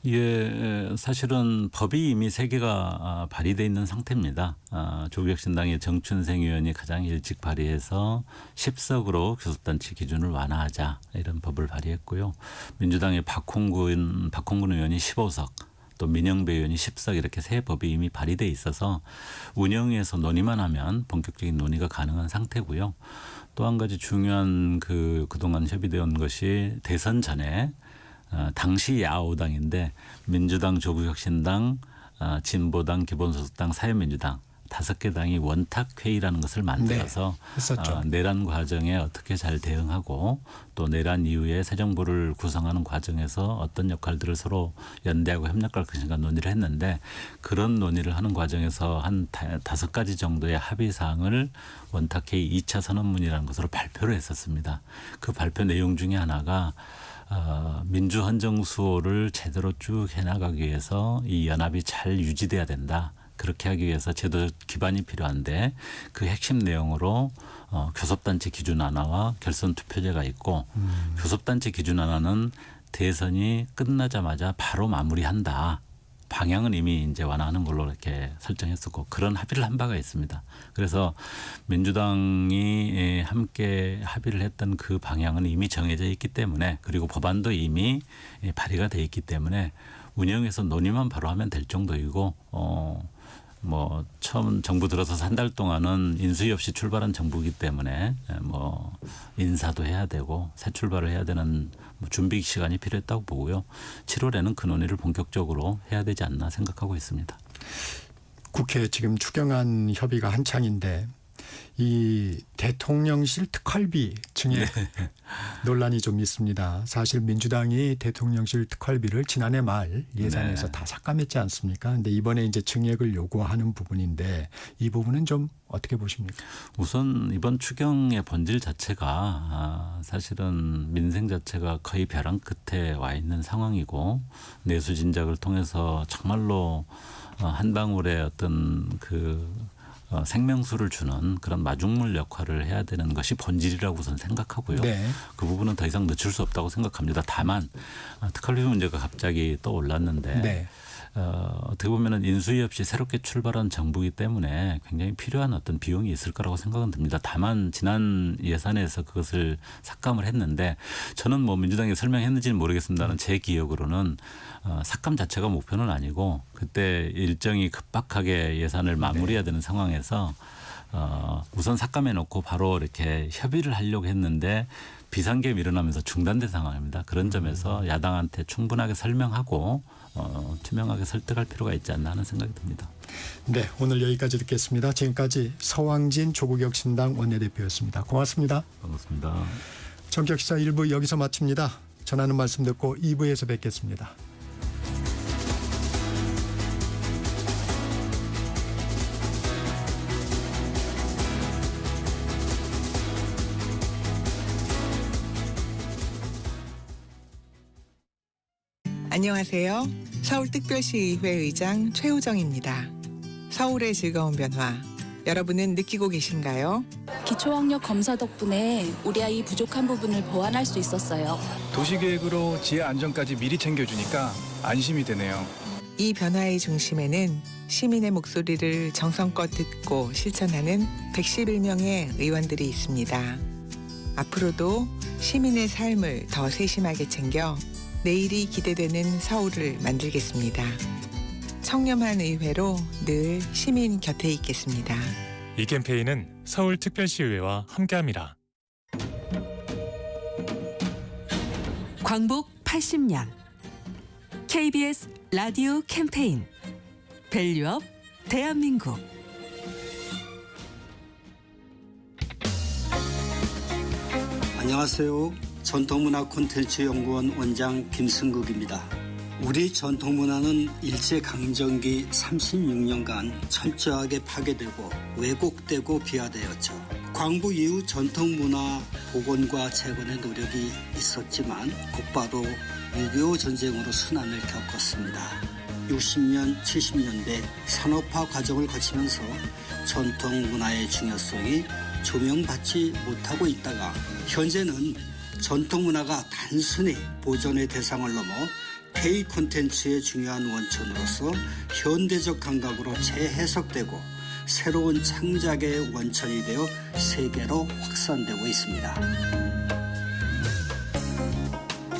예, 사실은 법이 이미 3개가 발의돼 있는 상태입니다. 조국혁신당의 정춘생 의원이 가장 일찍 발의해서 10석으로 교섭단체 기준을 완화하자 이런 법을 발의했고요. 민주당의 박홍근 의원이 15석. 또 민영배 의원이 10석 이렇게 3법이 이미 발의돼 있어서 운영위에서 논의만 하면 본격적인 논의가 가능한 상태고요. 또 한 가지 중요한 그동안 협의되어 온 것이 대선 전에 당시 야5당인데 민주당, 조국혁신당, 진보당, 기본소득당, 사회민주당 5개 당이 원탁회의라는 것을 만들어서 했었죠. 내란 과정에 어떻게 잘 대응하고 또 내란 이후에 새 정부를 구성하는 과정에서 어떤 역할들을 서로 연대하고 협력할 것인가 논의를 했는데 그런 논의를 하는 과정에서 한 5가지 정도의 합의사항을 원탁회의 2차 선언문이라는 것으로 발표를 했었습니다. 그 발표 내용 중에 하나가 민주헌정 수호를 제대로 쭉 해나가기 위해서 이 연합이 잘 유지돼야 된다. 그렇게 하기 위해서 제도 기반이 필요한데 그 핵심 내용으로 교섭단체 기준 하나와 결선 투표제가 있고 교섭단체 기준 하나는 대선이 끝나자마자 바로 마무리한다. 방향은 이미 이제 완화하는 걸로 이렇게 설정했었고 그런 합의를 한 바가 있습니다. 그래서 민주당이 함께 합의를 했던 그 방향은 이미 정해져 있기 때문에 그리고 법안도 이미 발의가 돼 있기 때문에 운영에서 논의만 바로 하면 될 정도이고 뭐 처음 정부 들어서 한 달 동안은 인수위 없이 출발한 정부이기 때문에 뭐 인사도 해야 되고 새 출발을 해야 되는 준비 시간이 필요했다고 보고요. 7월에는 그 논의를 본격적으로 해야 되지 않나 생각하고 있습니다. 국회 지금 추경안 협의가 한창인데 이 대통령실 특활비 증액 논란이 좀 있습니다. 사실 민주당이 대통령실 특활비를 지난해 말 예산에서 다 삭감했지 않습니까? 근데 이번에 이제 증액을 요구하는 부분인데 이 부분은 좀 어떻게 보십니까? 우선 이번 추경의 본질 자체가 사실은 민생 자체가 거의 벼랑 끝에 와 있는 상황이고 내수 진작을 통해서 정말로 한 방울의 어떤 생명수를 주는 그런 마중물 역할을 해야 되는 것이 본질이라고 저는 생각하고요. 네. 그 부분은 더 이상 늦출 수 없다고 생각합니다. 다만 특활비 문제가 갑자기 떠올랐는데 네. 어떻게 보면은 인수위 없이 새롭게 출발한 정부이기 때문에 굉장히 필요한 어떤 비용이 있을 거라고 생각은 듭니다. 다만 지난 예산에서 그것을 삭감을 했는데 저는 뭐 민주당이 설명했는지는 모르겠습니다만 제 기억으로는 삭감 자체가 목표는 아니고 그때 일정이 급박하게 예산을 마무리해야 되는 상황에서 우선 삭감해 놓고 바로 이렇게 협의를 하려고 했는데 비상계엄이 일어나면서 중단된 상황입니다. 그런 점에서 야당한테 충분하게 설명하고 투명하게 설득할 필요가 있지 않나 하는 생각이 듭니다. 네, 오늘 여기까지 듣겠습니다. 지금까지 서왕진 조국혁신당 원내대표였습니다. 고맙습니다. 반갑습니다. 정격시사 1부 여기서 마칩니다. 전하는 말씀 듣고 2부에서 뵙겠습니다. 안녕하세요. 서울특별시의회 의장 최우정입니다. 서울의 즐거운 변화, 여러분은 느끼고 계신가요? 기초학력 검사 덕분에 우리 아이 부족한 부분을 보완할 수 있었어요. 도시계획으로 지하 안전까지 미리 챙겨주니까 안심이 되네요. 이 변화의 중심에는 시민의 목소리를 정성껏 듣고 실천하는 111명의 의원들이 있습니다. 앞으로도 시민의 삶을 더 세심하게 챙겨 내일이 기대되는 서울을 만들겠습니다. 청렴한 의회로 늘 시민 곁에 있겠습니다. 이 캠페인은 서울특별시의회와 함께합니다. 광복 80년 KBS 라디오 캠페인 밸류업 대한민국. 안녕하세요. 전통문화 콘텐츠 연구원 원장 김승국입니다. 우리 전통문화는 일제강점기 36년간 철저하게 파괴되고 왜곡되고 비하되었죠. 광복 이후 전통문화 복원과 재건의 노력이 있었지만 곧바로 6.25 전쟁으로 순환을 겪었습니다. 60년, 70년대 산업화 과정을 거치면서 전통문화의 중요성이 조명받지 못하고 있다가 현재는 전통문화가 단순히 보존의 대상을 넘어 K 콘텐츠의 중요한 원천으로서 현대적 감각으로 재해석되고 새로운 창작의 원천이 되어 세계로 확산되고 있습니다.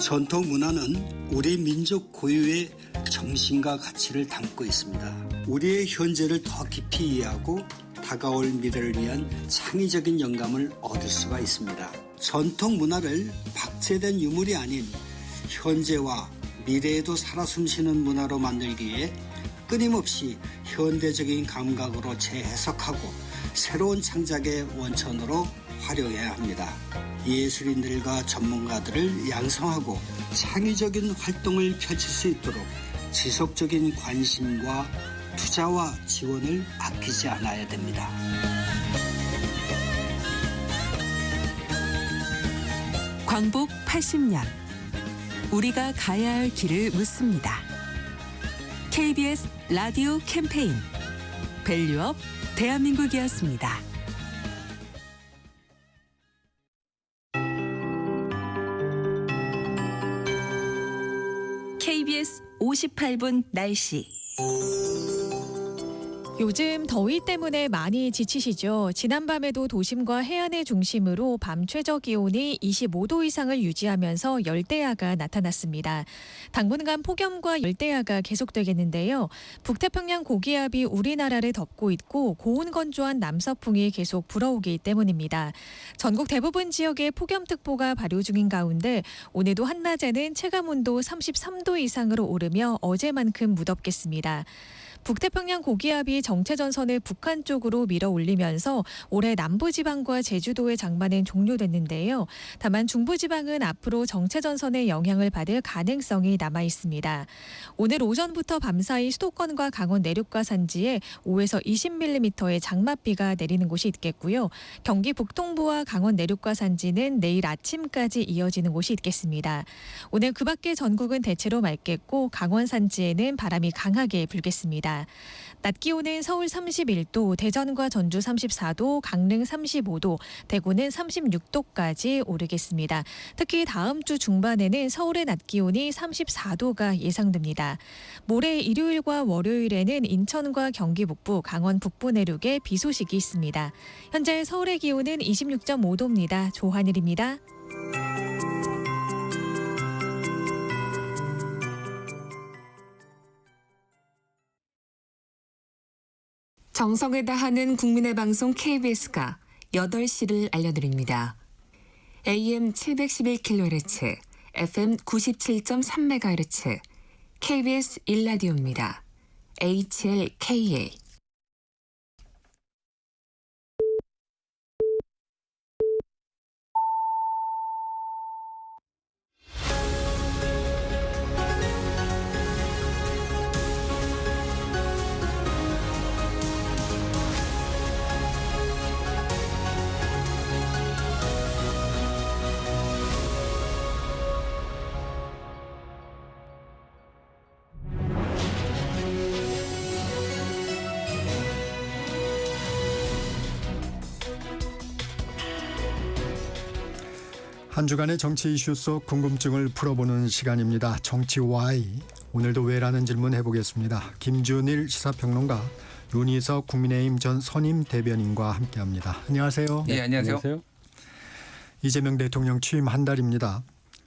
전통문화는 우리 민족 고유의 정신과 가치를 담고 있습니다. 우리의 현재를 더 깊이 이해하고 다가올 미래를 위한 창의적인 영감을 얻을 수가 있습니다. 전통 문화를 박제된 유물이 아닌 현재와 미래에도 살아 숨쉬는 문화로 만들기 위해 끊임없이 현대적인 감각으로 재해석하고 새로운 창작의 원천으로 활용해야 합니다. 예술인들과 전문가들을 양성하고 창의적인 활동을 펼칠 수 있도록 지속적인 관심과 투자와 지원을 아끼지 않아야 됩니다. 광복 80년 우리가 가야 할 길을 묻습니다. KBS 라디오 캠페인 밸류업 대한민국이었습니다. KBS 58분 날씨. 요즘 더위 때문에 많이 지치시죠? 지난밤에도 도심과 해안을 중심으로 밤 최저 기온이 25도 이상을 유지하면서 열대야가 나타났습니다. 당분간 폭염과 열대야가 계속되겠는데요. 북태평양 고기압이 우리나라를 덮고 있고 고온 건조한 남서풍이 계속 불어오기 때문입니다. 전국 대부분 지역에 폭염특보가 발효 중인 가운데 오늘도 한낮에는 체감온도 33도 이상으로 오르며 어제만큼 무덥겠습니다. 북태평양 고기압이 정체전선을 북한 쪽으로 밀어 올리면서 올해 남부지방과 제주도의 장마는 종료됐는데요. 다만 중부지방은 앞으로 정체전선의 영향을 받을 가능성이 남아 있습니다. 오늘 오전부터 밤사이 수도권과 강원 내륙과 산지에 5에서 20mm의 장맛비가 내리는 곳이 있겠고요. 경기 북동부와 강원 내륙과 산지는 내일 아침까지 이어지는 곳이 있겠습니다. 오늘 그 밖의 전국은 대체로 맑겠고 강원 산지에는 바람이 강하게 불겠습니다. 낮 기온은 서울 31도, 대전과 전주 34도, 강릉 35도, 대구는 36도까지 오르겠습니다. 특히 다음 주 중반에는 서울의 낮 기온이 34도가 예상됩니다. 모레 일요일과 월요일에는 인천과 경기 북부, 강원 북부 내륙에 비 소식이 있습니다. 현재 서울의 기온은 26.5도입니다. 조한일입니다. 정성을 다하는 국민의 방송 KBS가 8시를 알려드립니다. AM 711kHz, FM 97.3MHz, KBS 1라디오입니다. HLKA. 한 주간의 정치 이슈 속 궁금증을 풀어보는 시간입니다. 정치 Y. 오늘도 왜라는 질문 해보겠습니다. 김준일 시사평론가, 윤희석 국민의힘 전 선임 대변인과 함께합니다. 안녕하세요. 네, 안녕하세요. 이재명 대통령 취임 한 달입니다.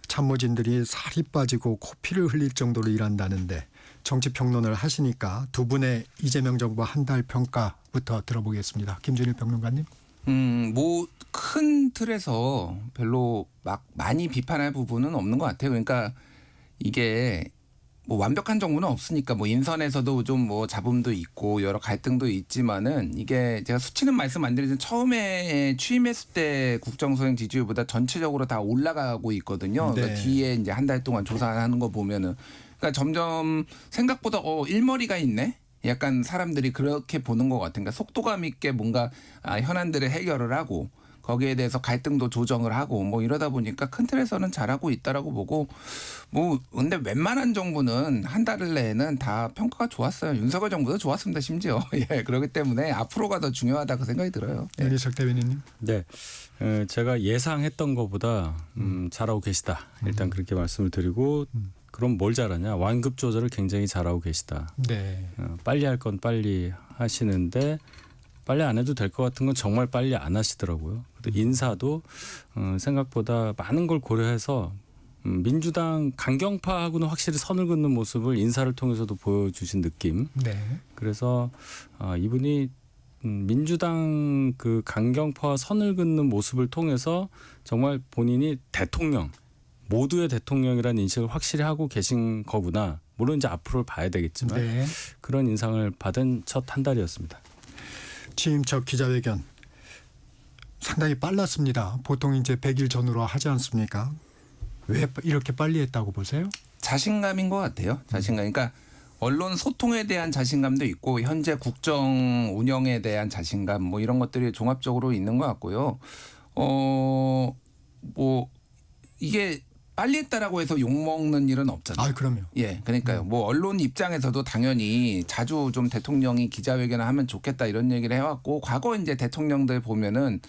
참모진들이 살이 빠지고 코피를 흘릴 정도로 일한다는데 정치평론을 하시니까 두 분의 이재명 정부 한 달 평가부터 들어보겠습니다. 김준일 평론가님. 뭐 큰 틀에서 별로 막 많이 비판할 부분은 없는 것 같아요. 그러니까 이게 뭐 완벽한 정부는 없으니까 뭐 인선에서도 좀 뭐 잡음도 있고 여러 갈등도 있지만은 이게 제가 수치는 말씀 안 드리지만 처음에 취임했을 때 국정수행 지지율보다 전체적으로 다 올라가고 있거든요. 네. 그러니까 뒤에 이제 한 달 동안 조사하는 거 보면은 그러니까 점점 생각보다 일머리가 있네. 약간 사람들이 그렇게 보는 것 같은 그러니까 속도감 있게 뭔가 현안들을 해결을 하고 거기에 대해서 갈등도 조정을 하고 뭐 이러다 보니까 큰 틀에서는 잘하고 있다라고 보고 뭐 근데 웬만한 정부는 한 달 내에는 다 평가가 좋았어요. 윤석열 정부도 좋았습니다. 심지어. 예, 그렇기 때문에 앞으로가 더 중요하다고 생각이 들어요. 예. 윤희석 대변인님. 네, 제가 예상했던 것보다 잘하고 계시다. 일단 그렇게 말씀을 드리고 그럼 뭘 잘하냐? 완급 조절을 굉장히 잘하고 계시다. 네. 빨리 할 건 빨리 하시는데 빨리 안 해도 될 것 같은 건 정말 빨리 안 하시더라고요. 그리고 인사도 생각보다 많은 걸 고려해서 민주당 강경파하고는 확실히 선을 긋는 모습을 인사를 통해서도 보여주신 느낌. 네. 그래서 이분이 민주당 그 강경파와 선을 긋는 모습을 통해서 정말 본인이 대통령, 모두의 대통령이라는 인식을 확실히 하고 계신 거구나. 물론 이제 앞으로 봐야 되겠지만 네. 그런 인상을 받은 첫 한 달이었습니다. 취임 첫 기자회견 상당히 빨랐습니다. 보통 이제 100일 전후로 하지 않습니까? 왜 이렇게 빨리 했다고 보세요? 자신감인 것 같아요. 자신감. 그러니까 언론 소통에 대한 자신감도 있고 현재 국정 운영에 대한 자신감 뭐 이런 것들이 종합적으로 있는 것 같고요. 뭐 이게 빨리 했다라고 해서 욕먹는 일은 없잖아요. 아, 그럼요. 예, 그러니까요. 뭐 언론 입장에서도 당연히 자주 좀 대통령이 기자회견을 하면 좋겠다 이런 얘기를 해왔고 과거 이제 대통령들 보면은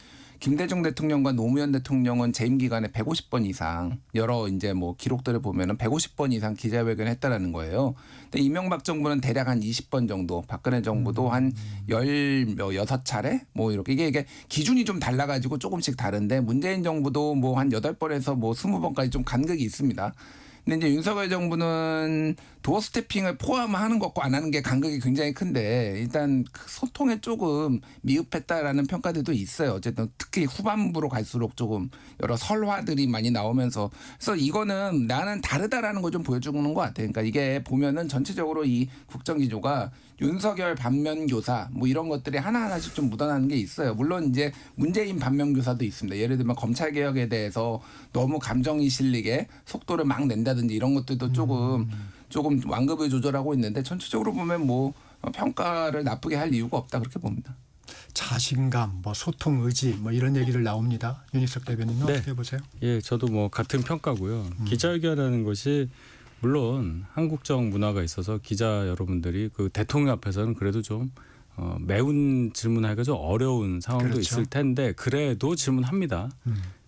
김대중 대통령과 노무현 대통령은 재임 기간에 150번 이상 여러 이제 뭐 기록들을 보면은 150번 이상 기자회견을 했다라는 거예요. 근데 이명박 정부는 대략 한 20번 정도, 박근혜 정부도 한 16차례 뭐 이렇게 이게 기준이 좀 달라가지고 조금씩 다른데 문재인 정부도 뭐 한 8번에서 뭐 20번까지 좀 간극이 있습니다. 근데 이제 윤석열 정부는 도어 스태핑을 포함하는 것과 안 하는 게 간극이 굉장히 큰데 일단 그 소통에 조금 미흡했다라는 평가들도 있어요. 어쨌든 특히 후반부로 갈수록 조금 여러 설화들이 많이 나오면서 그래서 이거는 나는 다르다라는 걸 좀 보여주는 것 같아요. 그러니까 이게 보면은 전체적으로 이 국정기조가 윤석열 반면교사 뭐 이런 것들이 하나하나씩 좀 묻어나는 게 있어요. 물론 이제 문재인 반면교사도 있습니다. 예를 들면 검찰개혁에 대해서 너무 감정이 실리게 속도를 막 낸다든지 이런 것들도 조금 완급을 조절하고 있는데 전체적으로 보면 뭐 평가를 나쁘게 할 이유가 없다 그렇게 봅니다. 자신감, 뭐 소통 의지 뭐 이런 얘기를 나옵니다. 윤희석 대변인은 네. 어떻게 보세요? 예, 저도 뭐 같은 평가고요. 기자회견이라는 것이 물론 한국적 문화가 있어서 기자 여러분들이 그 대통령 앞에서는 그래도 좀 매운 질문하기가 좀 어려운 상황도 그렇죠. 있을 텐데 그래도 질문합니다.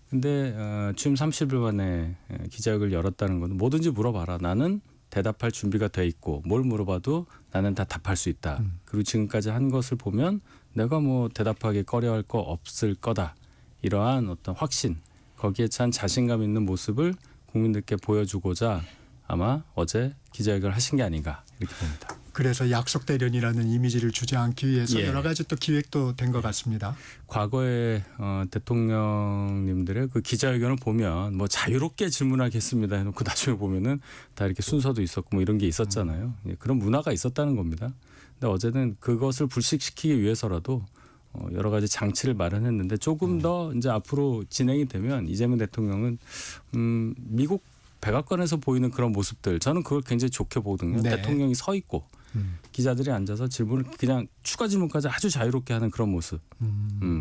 근데 취임 30일 만에 기자회견을 열었다는 건 뭐든지 물어봐라. 나는 대답할 준비가 돼 있고 뭘 물어봐도 나는 다 답할 수 있다. 그리고 지금까지 한 것을 보면 내가 뭐 대답하기 꺼려할 거 없을 거다. 이러한 어떤 확신, 거기에 찬 자신감 있는 모습을 국민들께 보여주고자 아마 어제 기자회견을 하신 게 아닌가 이렇게 봅니다. 그래서 약속 대련이라는 이미지를 주지 않기 위해서 예. 여러 가지 또 기획도 된 것 같습니다. 과거에 대통령님들의 그 기자회견을 보면 뭐 자유롭게 질문하겠습니다 해놓고 나중에 보면은 다 이렇게 순서도 있었고 뭐 이런 게 있었잖아요. 예, 그런 문화가 있었다는 겁니다. 근데 어제는 그것을 불식시키기 위해서라도 여러 가지 장치를 마련했는데 조금 더 이제 앞으로 진행이 되면 이재명 대통령은 미국 백악관에서 보이는 그런 모습들 저는 그걸 굉장히 좋게 보거든요. 네. 대통령이 서 있고 기자들이 앉아서 질문을 그냥 추가 질문까지 아주 자유롭게 하는 그런 모습.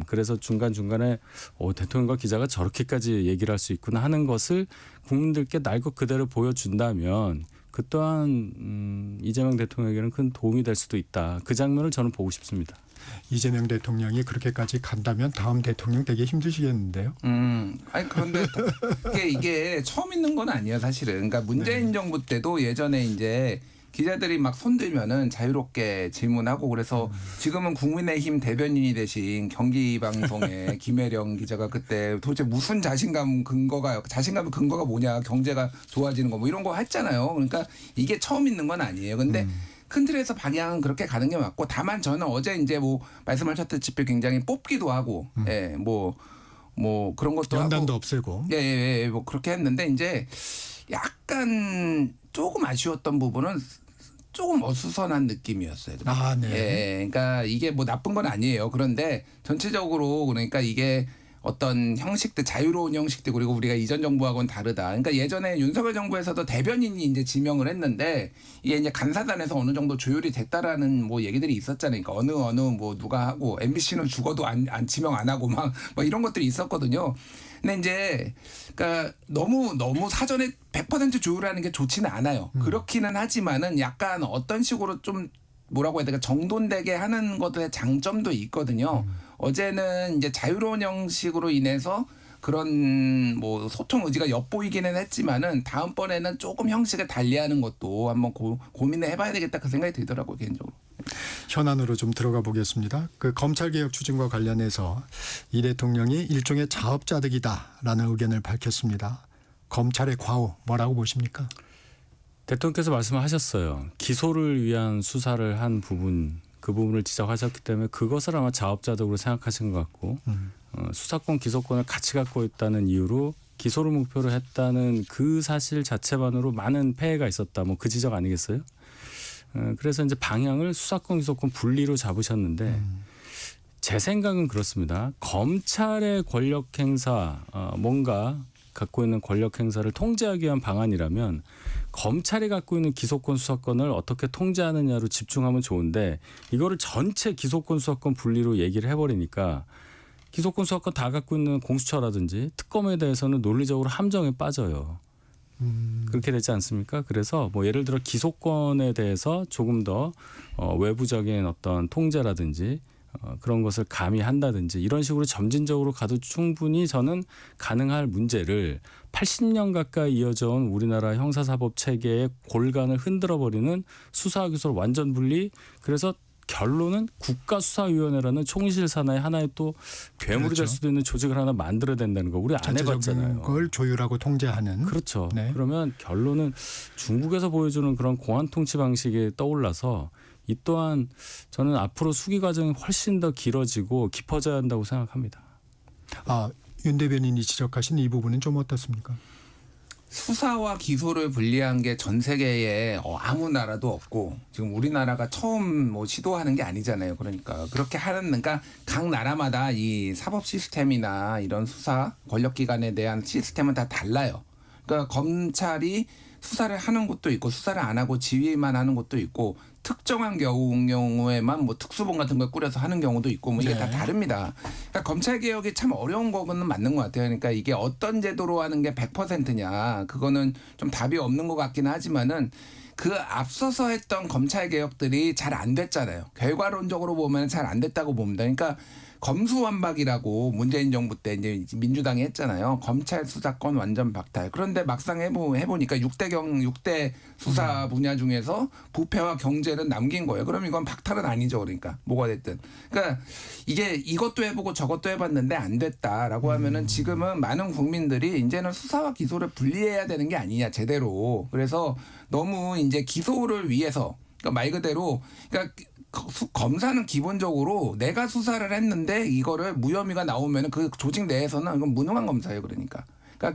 그래서 중간중간에 대통령과 기자가 저렇게까지 얘기를 할 수 있구나 하는 것을 국민들께 날 것 그대로 보여준다면 그 또한 이재명 대통령에게는 큰 도움이 될 수도 있다. 그 장면을 저는 보고 싶습니다. 이재명 대통령이 그렇게까지 간다면 다음 대통령 되게 힘드시겠는데요. 아니 그런데 이게 처음 있는 건 아니에요, 사실은. 그러니까 문재인 정부 때도 예전에 이제 기자들이 막 손들면은 자유롭게 질문하고 그래서 지금은 국민의힘 대변인이 되신 경기방송의 김혜령 기자가 그때 도대체 무슨 자신감의 근거가 뭐냐, 경제가 좋아지는 거 뭐 이런 거 했잖아요. 그러니까 이게 처음 있는 건 아니에요. 근데 큰 틀에서 방향은 그렇게 가는 게 맞고 다만 저는 어제 이제 뭐 말씀하셨다시피 굉장히 뽑기도 하고 예, 뭐 그런 것도 연단도 하고 없애고 예, 뭐 그렇게 했는데 이제 약간 조금 아쉬웠던 부분은 조금 어수선한 느낌이었어요. 아, 네. 예, 그러니까 이게 뭐 나쁜 건 아니에요. 그런데 전체적으로 그러니까 이게 어떤 형식들, 자유로운 형식들, 그리고 우리가 이전 정부하고는 다르다. 그러니까 예전에 윤석열 정부에서도 대변인이 이제 지명을 했는데 이게 이제 간사단에서 어느 정도 조율이 됐다라는 뭐 얘기들이 있었잖아요. 그러니까 어느 뭐 누가 하고 MBC는 죽어도 안 지명 안 하고 막 뭐 이런 것들이 있었거든요. 근데 이제 그러니까 너무 사전에 100% 조율하는 게 좋지는 않아요. 그렇기는 하지만은 약간 어떤 식으로 좀 뭐라고 해야 될까 정돈되게 하는 것의 장점도 있거든요. 어제는 이제 자유로운 형식으로 인해서 그런 뭐 소통 의지가 엿보이기는 했지만은 다음번에는 조금 형식을 달리하는 것도 한번 고민을 해봐야 되겠다 그 생각이 들더라고요, 개인적으로. 현안으로 좀 들어가 보겠습니다. 그 검찰개혁 추진과 관련해서 이 대통령이 일종의 자업자득이다라는 의견을 밝혔습니다. 검찰의 과오 뭐라고 보십니까? 대통령께서 말씀하셨어요. 기소를 위한 수사를 한 부분, 그 부분을 지적하셨기 때문에 그것을 아마 자업자득으로 생각하신 것 같고 수사권, 기소권을 같이 갖고 있다는 이유로 기소를 목표로 했다는 그 사실 자체만으로 많은 폐해가 있었다. 뭐 그 지적 아니겠어요? 그래서 이제 방향을 수사권, 기소권 분리로 잡으셨는데 제 생각은 그렇습니다. 검찰의 권력 행사, 뭔가 갖고 있는 권력 행사를 통제하기 위한 방안이라면 검찰이 갖고 있는 기소권 수사권을 어떻게 통제하느냐로 집중하면 좋은데 이거를 전체 기소권 수사권 분리로 얘기를 해버리니까 기소권 수사권 다 갖고 있는 공수처라든지 특검에 대해서는 논리적으로 함정에 빠져요. 그렇게 되지 않습니까? 그래서 뭐 예를 들어 기소권에 대해서 조금 더 외부적인 어떤 통제라든지 그런 것을 가미한다든지 이런 식으로 점진적으로 가도 충분히 저는 가능할 문제를 80년 가까이 이어져온 우리나라 형사사법 체계의 골간을 흔들어버리는 수사와 기소를 완전 분리. 그래서 결론은 국가수사위원회라는 총실 산하의 하나의 또 괴물이 그렇죠. 될 수도 있는 조직을 하나 만들어야 된다는 거 우리 안 해봤잖아요. 걸 조율하고 통제하는. 그렇죠. 네. 그러면 결론은 중국에서 보여주는 그런 공안 통치 방식이 떠올라서 이 또한 저는 앞으로 수기 과정이 훨씬 더 길어지고 깊어져야 한다고 생각합니다. 윤 대변인이 지적하신 이 부분은 좀 어떻습니까? 수사와 기소를 분리한 게 전 세계에 아무 나라도 없고 지금 우리나라가 처음 뭐 시도하는 게 아니잖아요. 그러니까 그렇게 그러니까 각 나라마다 이 사법 시스템이나 이런 수사 권력기관에 대한 시스템은 다 달라요. 그러니까 검찰이 수사를 하는 곳도 있고 수사를 안 하고 지휘만 하는 곳도 있고 특정한 경우에만 뭐 특수본 같은 걸 꾸려서 하는 경우도 있고 뭐 이게 다 다릅니다. 그러니까 검찰 개혁이 참 어려운 거는 맞는 것 같아요. 그러니까 이게 어떤 제도로 하는 게 100%냐 그거는 좀 답이 없는 것 같기는 하지만은 그 앞서서 했던 검찰 개혁들이 잘 안 됐잖아요. 결과론적으로 보면 잘 안 됐다고 봅니다. 그러니까 검수완박이라고 문재인 정부 때 이제 민주당이 했잖아요. 검찰 수사권 완전 박탈. 그런데 막상 해보니까 6대 수사 분야 중에서 부패와 경제는 남긴 거예요. 그럼 이건 박탈은 아니죠. 그러니까 뭐가 됐든. 그러니까 이게 이것도 해보고 저것도 해봤는데 안 됐다라고 하면은 지금은 많은 국민들이 이제는 수사와 기소를 분리해야 되는 게 아니냐 제대로. 그래서 너무 이제 기소를 위해서 그러니까 말 그대로 그러니까 검사는 기본적으로 내가 수사를 했는데 이거를 무혐의가 나오면 그 조직 내에서는 이건 무능한 검사예요. 그러니까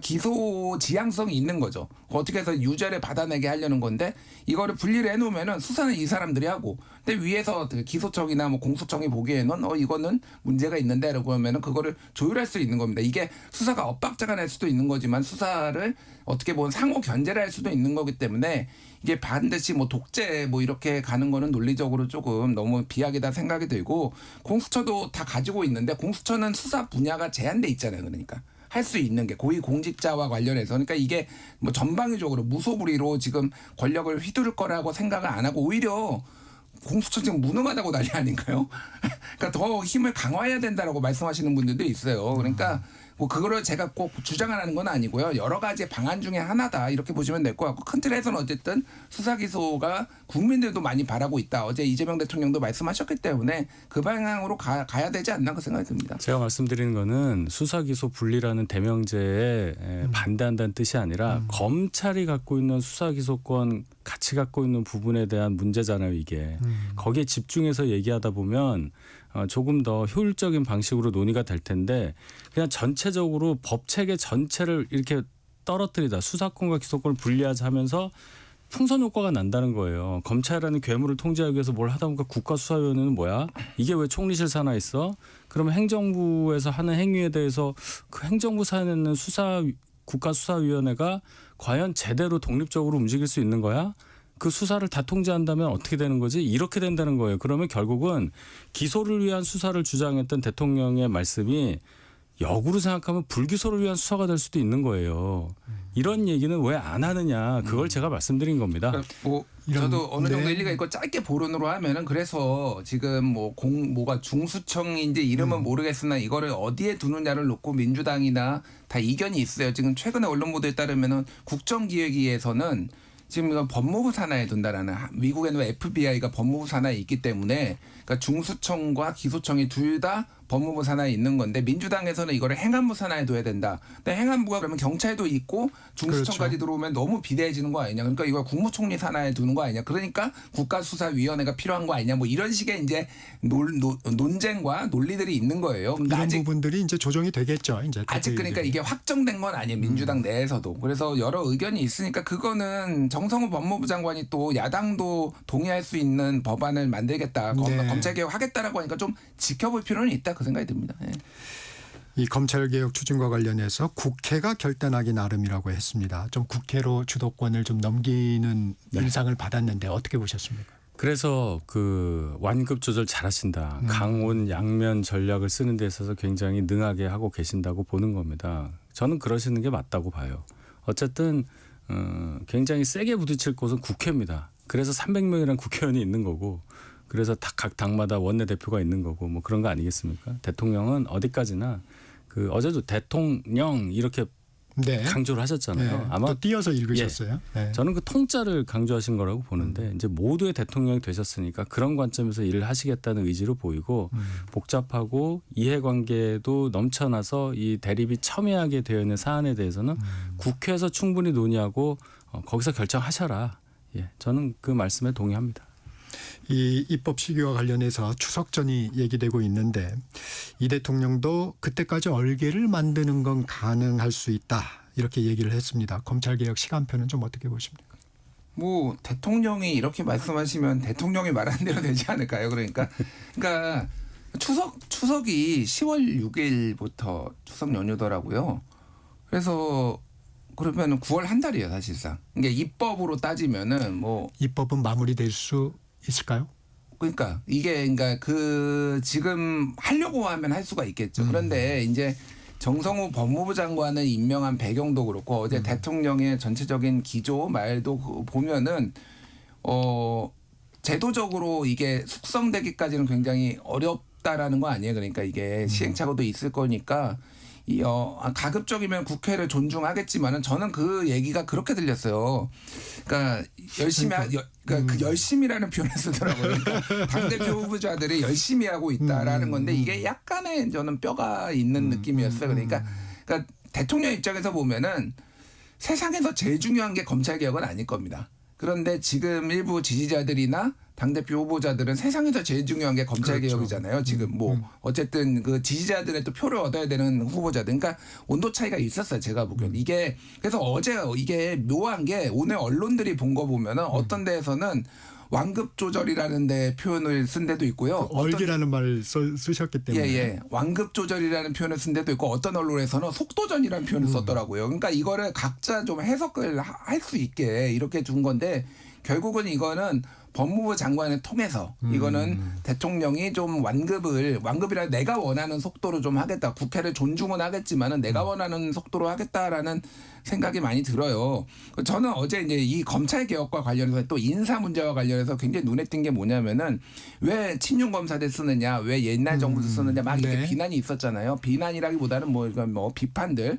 기소 지향성이 있는 거죠. 어떻게 해서 유죄를 받아내게 하려는 건데 이거를 분리를 해놓으면은 수사는 이 사람들이 하고, 근데 위에서 기소청이나 뭐 공소청이 보기에는 이거는 문제가 있는데라고 하면은 그거를 조율할 수 있는 겁니다. 이게 수사가 엇박자가 날 수도 있는 거지만 수사를 어떻게 보면 상호 견제를 할 수도 있는 거기 때문에 이게 반드시 뭐 독재 뭐 이렇게 가는 거는 논리적으로 조금 너무 비약이다 생각이 들고, 공수처도 다 가지고 있는데 공수처는 수사 분야가 제한돼 있잖아요. 그러니까. 할 수 있는 게 고위공직자와 관련해서, 그러니까 이게 뭐 전방위적으로 무소불위로 지금 권력을 휘두를 거라고 생각을 안 하고 오히려 공수처 지금 무능하다고 난리 아닌가요? 그러니까 더 힘을 강화해야 된다라고 말씀하시는 분들도 있어요. 그러니까 뭐 그거를 제가 꼭 주장하는 건 아니고요. 여러 가지 방안 중에 하나다 이렇게 보시면 될 것 같고, 큰 틀에서는 어쨌든 수사 기소가 국민들도 많이 바라고 있다. 어제 이재명 대통령도 말씀하셨기 때문에 그 방향으로 가야 되지 않나 그 생각이 듭니다. 제가 말씀드리는 거는 수사 기소 분리라는 대명제에 반대한다는 뜻이 아니라 검찰이 갖고 있는 수사 기소권 같이 갖고 있는 부분에 대한 문제잖아요. 이게 거기에 집중해서 얘기하다 보면 조금 더 효율적인 방식으로 논의가 될 텐데, 그냥 전체적으로 법 체계 전체를 이렇게 떨어뜨리다 수사권과 기소권을 분리하자 하면서 풍선 효과가 난다는 거예요. 검찰이라는 괴물을 통제하기 위해서 뭘 하다 보니까 국가수사위원회는 뭐야? 이게 왜 총리실 산하에 있어? 그러면 행정부에서 하는 행위에 대해서 그 행정부 산하에 있는 국가수사위원회가 과연 제대로 독립적으로 움직일 수 있는 거야? 그 수사를 다 통제한다면 어떻게 되는 거지? 이렇게 된다는 거예요. 그러면 결국은 기소를 위한 수사를 주장했던 대통령의 말씀이 역으로 생각하면 불기소를 위한 수사가 될 수도 있는 거예요. 이런 얘기는 왜 안 하느냐. 그걸 제가 말씀드린 겁니다. 그러니까 뭐 저도 어느 정도 일리가 있고 짧게 보론으로 하면은, 그래서 지금 뭐가 중수청인지 이름은 모르겠으나 이거를 어디에 두느냐를 놓고 민주당이나 다 이견이 있어요. 지금 최근에 언론 보도에 따르면은 국정기획위에서는 지금 이건 법무부 산하에 둔다라는, 미국에는 FBI가 법무부 산하에 있기 때문에 그러니까 중수청과 기소청이 둘 다 법무부 산하에 있는 건데, 민주당에서는 이거를 행안부 산하에 둬야 된다. 근데 행안부가 그러면 경찰도 있고 중수청까지 들어오면 너무 비대해지는 거 아니냐. 그러니까 이걸 국무총리 산하에 두는 거 아니냐. 그러니까 국가수사위원회가 필요한 거 아니냐. 뭐 이런 식의 이제 논쟁과 논리들이 있는 거예요. 이런 부분들이 이제 조정이 되겠죠. 이제 아직 그러니까 이게 확정된 건 아니에요. 민주당 내에서도. 그래서 여러 의견이 있으니까 그거는 정성호 법무부 장관이 또 야당도 동의할 수 있는 법안을 만들겠다. 검찰개혁 하겠다라고 하니까 좀 지켜볼 필요는 있다. 그 생각이 듭니다. 네. 이 검찰개혁 추진과 관련해서 국회가 결단하기 나름이라고 했습니다. 좀 국회로 주도권을 좀 넘기는 일상을 받았는데 어떻게 보셨습니까? 그래서 그 완급 조절 잘하신다. 강원 양면 전략을 쓰는 데 있어서 굉장히 능하게 하고 계신다고 보는 겁니다. 저는 그러시는 게 맞다고 봐요. 어쨌든 굉장히 세게 부딪힐 곳은 국회입니다. 그래서 300명이라는 국회의원이 있는 거고, 그래서 각 당마다 원내대표가 있는 거고, 뭐 그런 거 아니겠습니까? 대통령은 어디까지나 어제도 대통령 이렇게 강조를 하셨잖아요. 네, 아마 또 띄어서 읽으셨어요. 예, 네. 저는 그 통짜를 강조하신 거라고 보는데, 이제 모두의 대통령이 되셨으니까 그런 관점에서 일을 하시겠다는 의지로 보이고, 복잡하고 이해관계도 넘쳐나서 이 대립이 첨예하게 되어 있는 사안에 대해서는 국회에서 충분히 논의하고 거기서 결정하셔라. 예, 저는 그 말씀에 동의합니다. 이 입법 시기와 관련해서 추석 전이 얘기되고 있는데, 이 대통령도 그때까지 얼개를 만드는 건 가능할 수 있다 이렇게 얘기를 했습니다. 검찰개혁 시간표는 좀 어떻게 보십니까? 뭐 대통령이 이렇게 말씀하시면 대통령이 말한 대로 되지 않을까요? 그러니까 추석이 10월 6일부터 추석 연휴더라고요. 그래서 그러면 9월 한 달이에요, 사실상. 이게 입법으로 따지면은 뭐 입법은 마무리될 수 있을까요? 그러니까 이게 지금 하려고 하면 할 수가 있겠죠. 그런데 이제 정성호 법무부 장관을 임명한 배경도 그렇고 어제 대통령의 전체적인 기조 말도 보면은 제도적으로 이게 숙성되기까지는 굉장히 어렵다라는 거 아니에요. 그러니까 이게 시행착오도 있을 거니까 가급적이면 국회를 존중하겠지만은 저는 그 얘기가 그렇게 들렸어요. 그러니까 그 열심이라는 표현을 쓰더라고요. 그러니까 당대표 후보자들이 열심히 하고 있다라는 건데, 이게 약간의 저는 뼈가 있는 느낌이었어요. 그러니까 대통령 입장에서 보면은 세상에서 제일 중요한 게 검찰개혁은 아닐 겁니다. 그런데 지금 일부 지지자들이나 당대표 후보자들은 세상에서 제일 중요한 게 검찰 그렇죠. 개혁이잖아요. 지금 뭐 어쨌든 그 지지자들의 또 표를 얻어야 되는 후보자들. 그러니까 온도 차이가 있었어요. 제가 보기엔. 이게 그래서 어제 이게 묘한 게 오늘 언론들이 본 거 보면은 어떤 데에서는 완급 조절이라는 데 표현을 쓴 데도 있고요. 얼기라는 말을 쓰셨기 때문에. 예. 완급 조절이라는 표현을 쓴 데도 있고 어떤 언론에서는 속도전이라는 표현을 썼더라고요. 그러니까 이거를 각자 좀 해석을 할 수 있게 이렇게 준 건데 결국은 이거는 법무부 장관을 통해서 이거는 대통령이 좀 완급이라 내가 원하는 속도로 좀 하겠다. 국회를 존중은 하겠지만은 내가 원하는 속도로 하겠다라는 생각이 많이 들어요. 저는 어제 이제 이 검찰 개혁과 관련해서 또 인사 문제와 관련해서 굉장히 눈에 띈 게 뭐냐면은 왜 친윤 검사들 쓰느냐, 왜 옛날 정부들 쓰느냐 막 이렇게 비난이 있었잖아요. 비난이라기보다는 뭐 이건 뭐 비판들.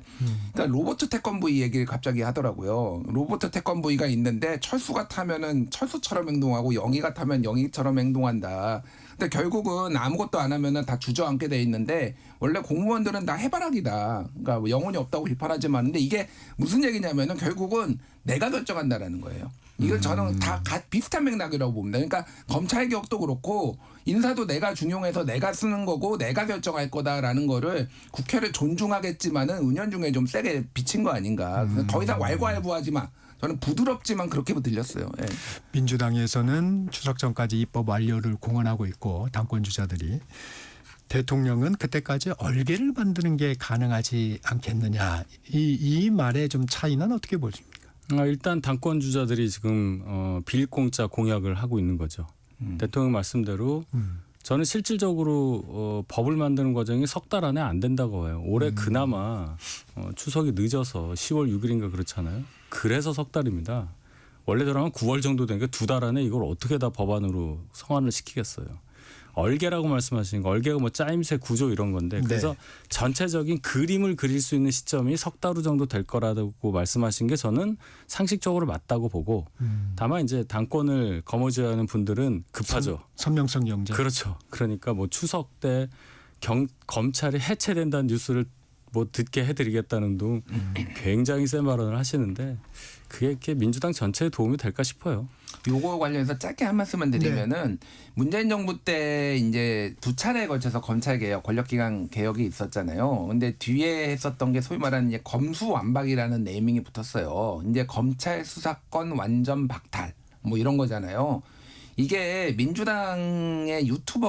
그러니까 로버트 태권브이 얘기를 갑자기 하더라고요. 로버트 태권브이가 있는데 철수가 타면은 철수처럼 행동하고 영희가 타면 영희처럼 행동한다. 근데 결국은 아무것도 안 하면은 다 주저앉게 돼 있는데 원래 공무원들은 다 해바라기다. 그러니까 뭐 영혼이 없다고 비판하지만 근데 이게 무슨 얘기냐면은 결국은 내가 결정한다라는 거예요. 이걸 저는 다 비슷한 맥락이라고 봅니다. 그러니까 검찰 개혁도 그렇고 인사도 내가 중용해서 내가 쓰는 거고 내가 결정할 거다라는 거를 국회를 존중하겠지만은 은연중에 좀 세게 비친 거 아닌가. 더 이상 왈가왈부하지 마. 저는 부드럽지만 그렇게 들렸어요. 예. 민주당에서는 추석 전까지 입법 완료를 공언하고 있고 당권 주자들이 대통령은 그때까지 얼개를 만드는 게 가능하지 않겠느냐. 이 말의 좀 차이는 어떻게 보십니까? 일단 당권 주자들이 지금 빌공짜 공약을 하고 있는 거죠. 대통령 말씀대로 저는 실질적으로 법을 만드는 과정이 석 달 안에 안 된다고 해요. 올해 그나마 추석이 늦어서 10월 6일인가 그렇잖아요. 그래서 석 달입니다. 원래대로라면 9월 정도 되니까 2달 안에 이걸 어떻게 다 법안으로 성안을 시키겠어요. 얼개라고 말씀하시는 거, 얼개가 뭐 짜임새 구조 이런 건데 그래서 전체적인 그림을 그릴 수 있는 시점이 석 달 후 정도 될 거라고 말씀하신 게 저는 상식적으로 맞다고 보고 다만 이제 당권을 거머쥐어야 하는 분들은 급하죠. 선명성 경제. 그렇죠. 그러니까 뭐 추석 때 검찰이 해체된다는 뉴스를 뭐 듣게 해드리겠다는 등 굉장히 센 발언을 하시는데 그게 이렇게 민주당 전체에 도움이 될까 싶어요. 요거 관련해서 짧게 한 말씀만 드리면은 문재인 정부 때 이제 2차례에 걸쳐서 검찰 개혁, 권력기관 개혁이 있었잖아요. 근데 뒤에 했었던 게 소위 말하는 이제 검수완박이라는 네이밍이 붙었어요. 이제 검찰 수사권 완전 박탈 뭐 이런 거잖아요. 이게 민주당의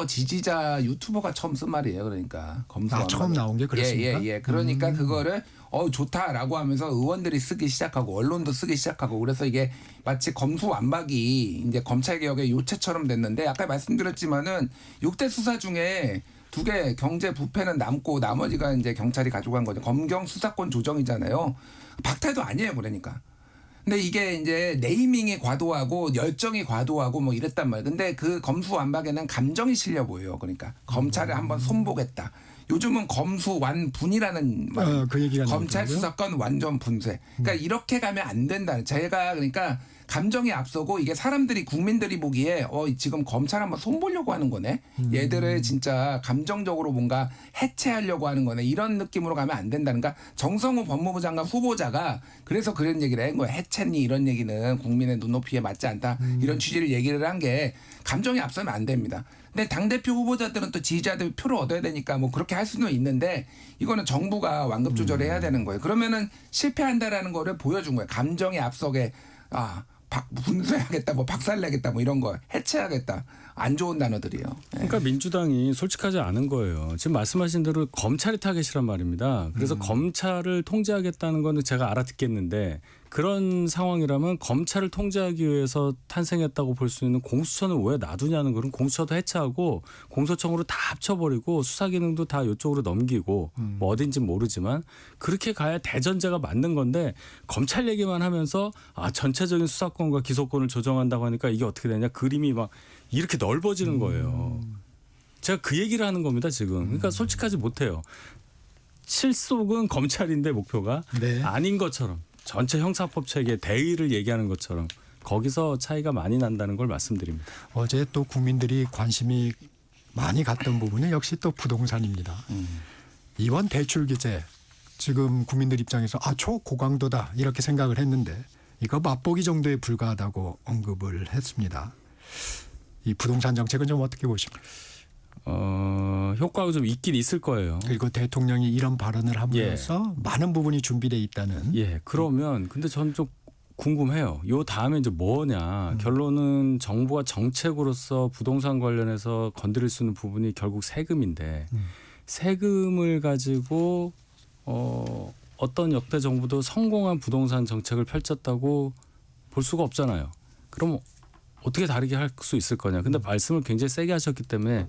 지지자 유튜버가 처음 쓴 말이에요. 그러니까 검수완박. 처음 나온 게 그렇습니까? 예. 그러니까 그거를 좋다라고 하면서 의원들이 쓰기 시작하고 언론도 쓰기 시작하고 그래서 이게 마치 검수완박이 이제 검찰 개혁의 요체처럼 됐는데 아까 말씀드렸지만은 6대 수사 중에 2개 경제 부패는 남고 나머지가 이제 경찰이 가져간 거죠. 검경 수사권 조정이잖아요. 박탈도 아니에요. 그러니까. 근데 이게 이제 네이밍이 과도하고 열정이 과도하고 뭐 이랬단 말이에요. 근데 그 검수완박에는 감정이 실려 보여요. 그러니까 검찰을 한번 손보겠다. 요즘은 검수완분이라는 말. 그 얘기가 검찰 나오더라고요. 수사권 완전 분쇄. 그러니까 이렇게 가면 안 된다. 제가 그러니까 감정이 앞서고 이게 사람들이 국민들이 보기에 지금 검찰 한번 손보려고 하는 거네. 얘들을 진짜 감정적으로 뭔가 해체하려고 하는 거네. 이런 느낌으로 가면 안 된다는 거. 정성호 법무부 장관 후보자가 그래서 그런 얘기를 한 거예요. 해체니 이런 얘기는 국민의 눈높이에 맞지 않다. 이런 취지를 얘기를 한 게 감정이 앞서면 안 됩니다. 근데 당대표 후보자들은 또 지지자들 표를 얻어야 되니까 뭐 그렇게 할 수는 있는데 이거는 정부가 완급 조절을 해야 되는 거예요. 그러면은 실패한다라는 거를 보여준 거예요. 감정이 앞서게 분쇄하겠다, 뭐 박살내겠다, 뭐 이런 거 해체하겠다. 안 좋은 단어들이에요. 그러니까 민주당이 솔직하지 않은 거예요. 지금 말씀하신 대로 검찰이 타겟이란 말입니다. 그래서 검찰을 통제하겠다는 건 제가 알아듣겠는데 그런 상황이라면 검찰을 통제하기 위해서 탄생했다고 볼 수 있는 공수처는 왜 놔두냐는 그런 공수처도 해체하고 공소청으로 다 합쳐버리고 수사 기능도 다 이쪽으로 넘기고 뭐 어딘지 모르지만 그렇게 가야 대전제가 맞는 건데 검찰 얘기만 하면서 전체적인 수사권과 기소권을 조정한다고 하니까 이게 어떻게 되냐 그림이 막 이렇게 넓어지는 거예요. 제가 그 얘기를 하는 겁니다 지금. 그러니까 솔직하지 못해요. 실속은 검찰인데 목표가 아닌 것처럼 전체 형사법 체계 대의를 얘기하는 것처럼 거기서 차이가 많이 난다는 걸 말씀드립니다. 어제 또 국민들이 관심이 많이 갔던 부분은 역시 또 부동산입니다. 이번 대출 규제 지금 국민들 입장에서 초고강도다 이렇게 생각을 했는데 이거 맛보기 정도에 불과하다고 언급을 했습니다. 이 부동산 정책은 좀 어떻게 보십니까? 효과가 좀 있긴 있을 거예요. 그리고 대통령이 이런 발언을 함으로써 많은 부분이 준비돼 있다는. 예, 그러면 근데 저는 좀 궁금해요. 요 다음에 이제 뭐냐. 결론은 정부가 정책으로서 부동산 관련해서 건드릴 수 있는 부분이 결국 세금인데 세금을 가지고 어떤 역대 정부도 성공한 부동산 정책을 펼쳤다고 볼 수가 없잖아요. 그럼 어떻게 다르게 할 수 있을 거냐. 근데 말씀을 굉장히 세게 하셨기 때문에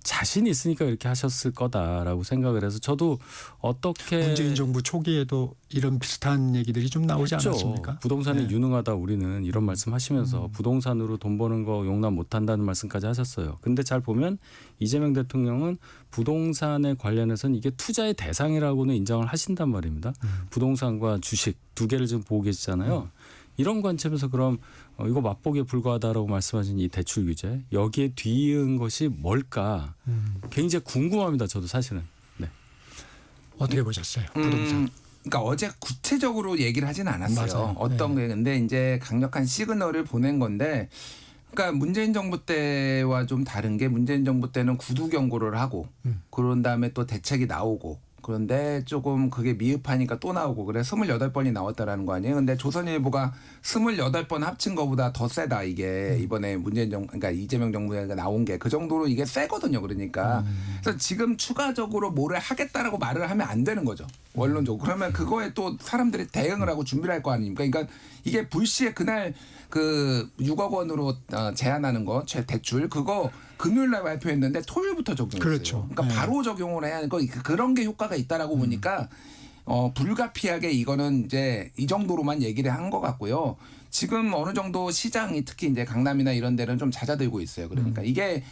자신 있으니까 이렇게 하셨을 거다라고 생각을 해서 저도 어떻게 문재인 정부 초기에도 이런 비슷한 얘기들이 좀 나오지 했죠. 않았습니까? 부동산에 네. 유능하다 우리는 이런 말씀하시면서 부동산으로 돈 버는 거 용납 못한다는 말씀까지 하셨어요. 근데 잘 보면 이재명 대통령은 부동산에 관련해서는 이게 투자의 대상이라고는 인정을 하신단 말입니다. 부동산과 주식 두 개를 지금 보고 계시잖아요. 이런 관점에서 그럼 이거 맛보기에 불과하다라고 말씀하신 이 대출 규제 여기에 뒤이은 것이 뭘까 굉장히 궁금합니다. 저도 사실은. 네. 어떻게 보셨어요? 부동산. 그러니까 어제 구체적으로 얘기를 하진 않았어요. 맞아요. 어떤 게 근데 이제 강력한 시그널을 보낸 건데 그러니까 문재인 정부 때와 좀 다른 게 문재인 정부 때는 구두 경고를 하고 그런 다음에 또 대책이 나오고 그런데 조금 그게 미흡하니까 또 나오고 그래 28번이 나왔다라는 거 아니에요. 근데 조선일보가 28번 합친 거보다 더 세다 이게 이번에 문재인 정부 그러니까 이재명 정부에 나온 게 그 정도로 이게 세거든요. 그러니까 그래서 지금 추가적으로 뭐를 하겠다라고 말을 하면 안 되는 거죠. 원론적으로. 그러면 그거에 또 사람들이 대응을 하고 준비를 할 거 아닙니까? 그러니까 이게 불시에 그날 그 6억 원으로 제한하는 거 대출 그거 금요일 날 발표했는데 토요일부터 적용했어요. 그렇죠. 그러니까 네. 바로 적용을 해야 하는 거 그런 게 효과가 있다라고 보니까 불가피하게 이거는 이제 이 정도로만 얘기를 한 것 같고요. 지금 어느 정도 시장이 특히 이제 강남이나 이런 데는 좀 잦아들고 있어요. 그러니까 이게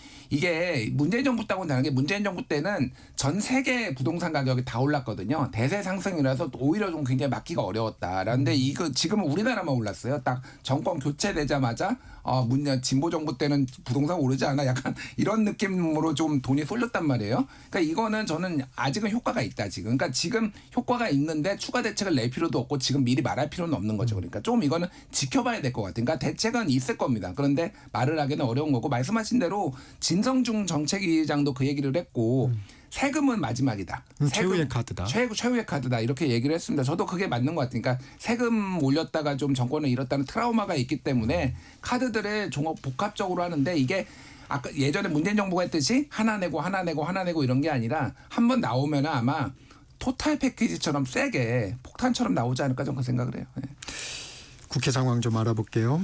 문재인 정부 때하고는 다른 게 문재인 정부 때는 전 세계 부동산 가격이 다 올랐거든요. 대세 상승이라서 오히려 좀 굉장히 막기가 어려웠다라는데 이거 지금은 우리나라만 올랐어요. 딱 정권 교체되자마자 진보 정부 때는 부동산 오르지 않아 약간 이런 느낌으로 좀 돈이 쏠렸단 말이에요. 그러니까 이거는 저는 아직은 효과가 있다 지금. 그러니까 지금 효과가 있는데 추가 대책을 낼 필요도 없고 지금 미리 말할 필요는 없는 거죠. 그러니까 좀 이거는 지켜봐야 될 것 같아요. 그러니까 대책은 있을 겁니다. 그런데 말을 하기는 어려운 거고 말씀하신 대로 진성중 정책위장도 그 얘기를 했고 세금은 마지막이다. 최후의 카드다. 최후의 카드다. 이렇게 얘기를 했습니다. 저도 그게 맞는 것 같으니까 세금 올렸다가 좀 정권을 잃었다는 트라우마가 있기 때문에 카드들을 종합 복합적으로 하는데 이게 아까 예전에 문재인 정부가 했듯이 하나 내고 이런 게 아니라 한번 나오면 아마 토탈 패키지처럼 세게 폭탄처럼 나오지 않을까 저는 그 생각을 해요. 네. 국회 상황 좀 알아볼게요.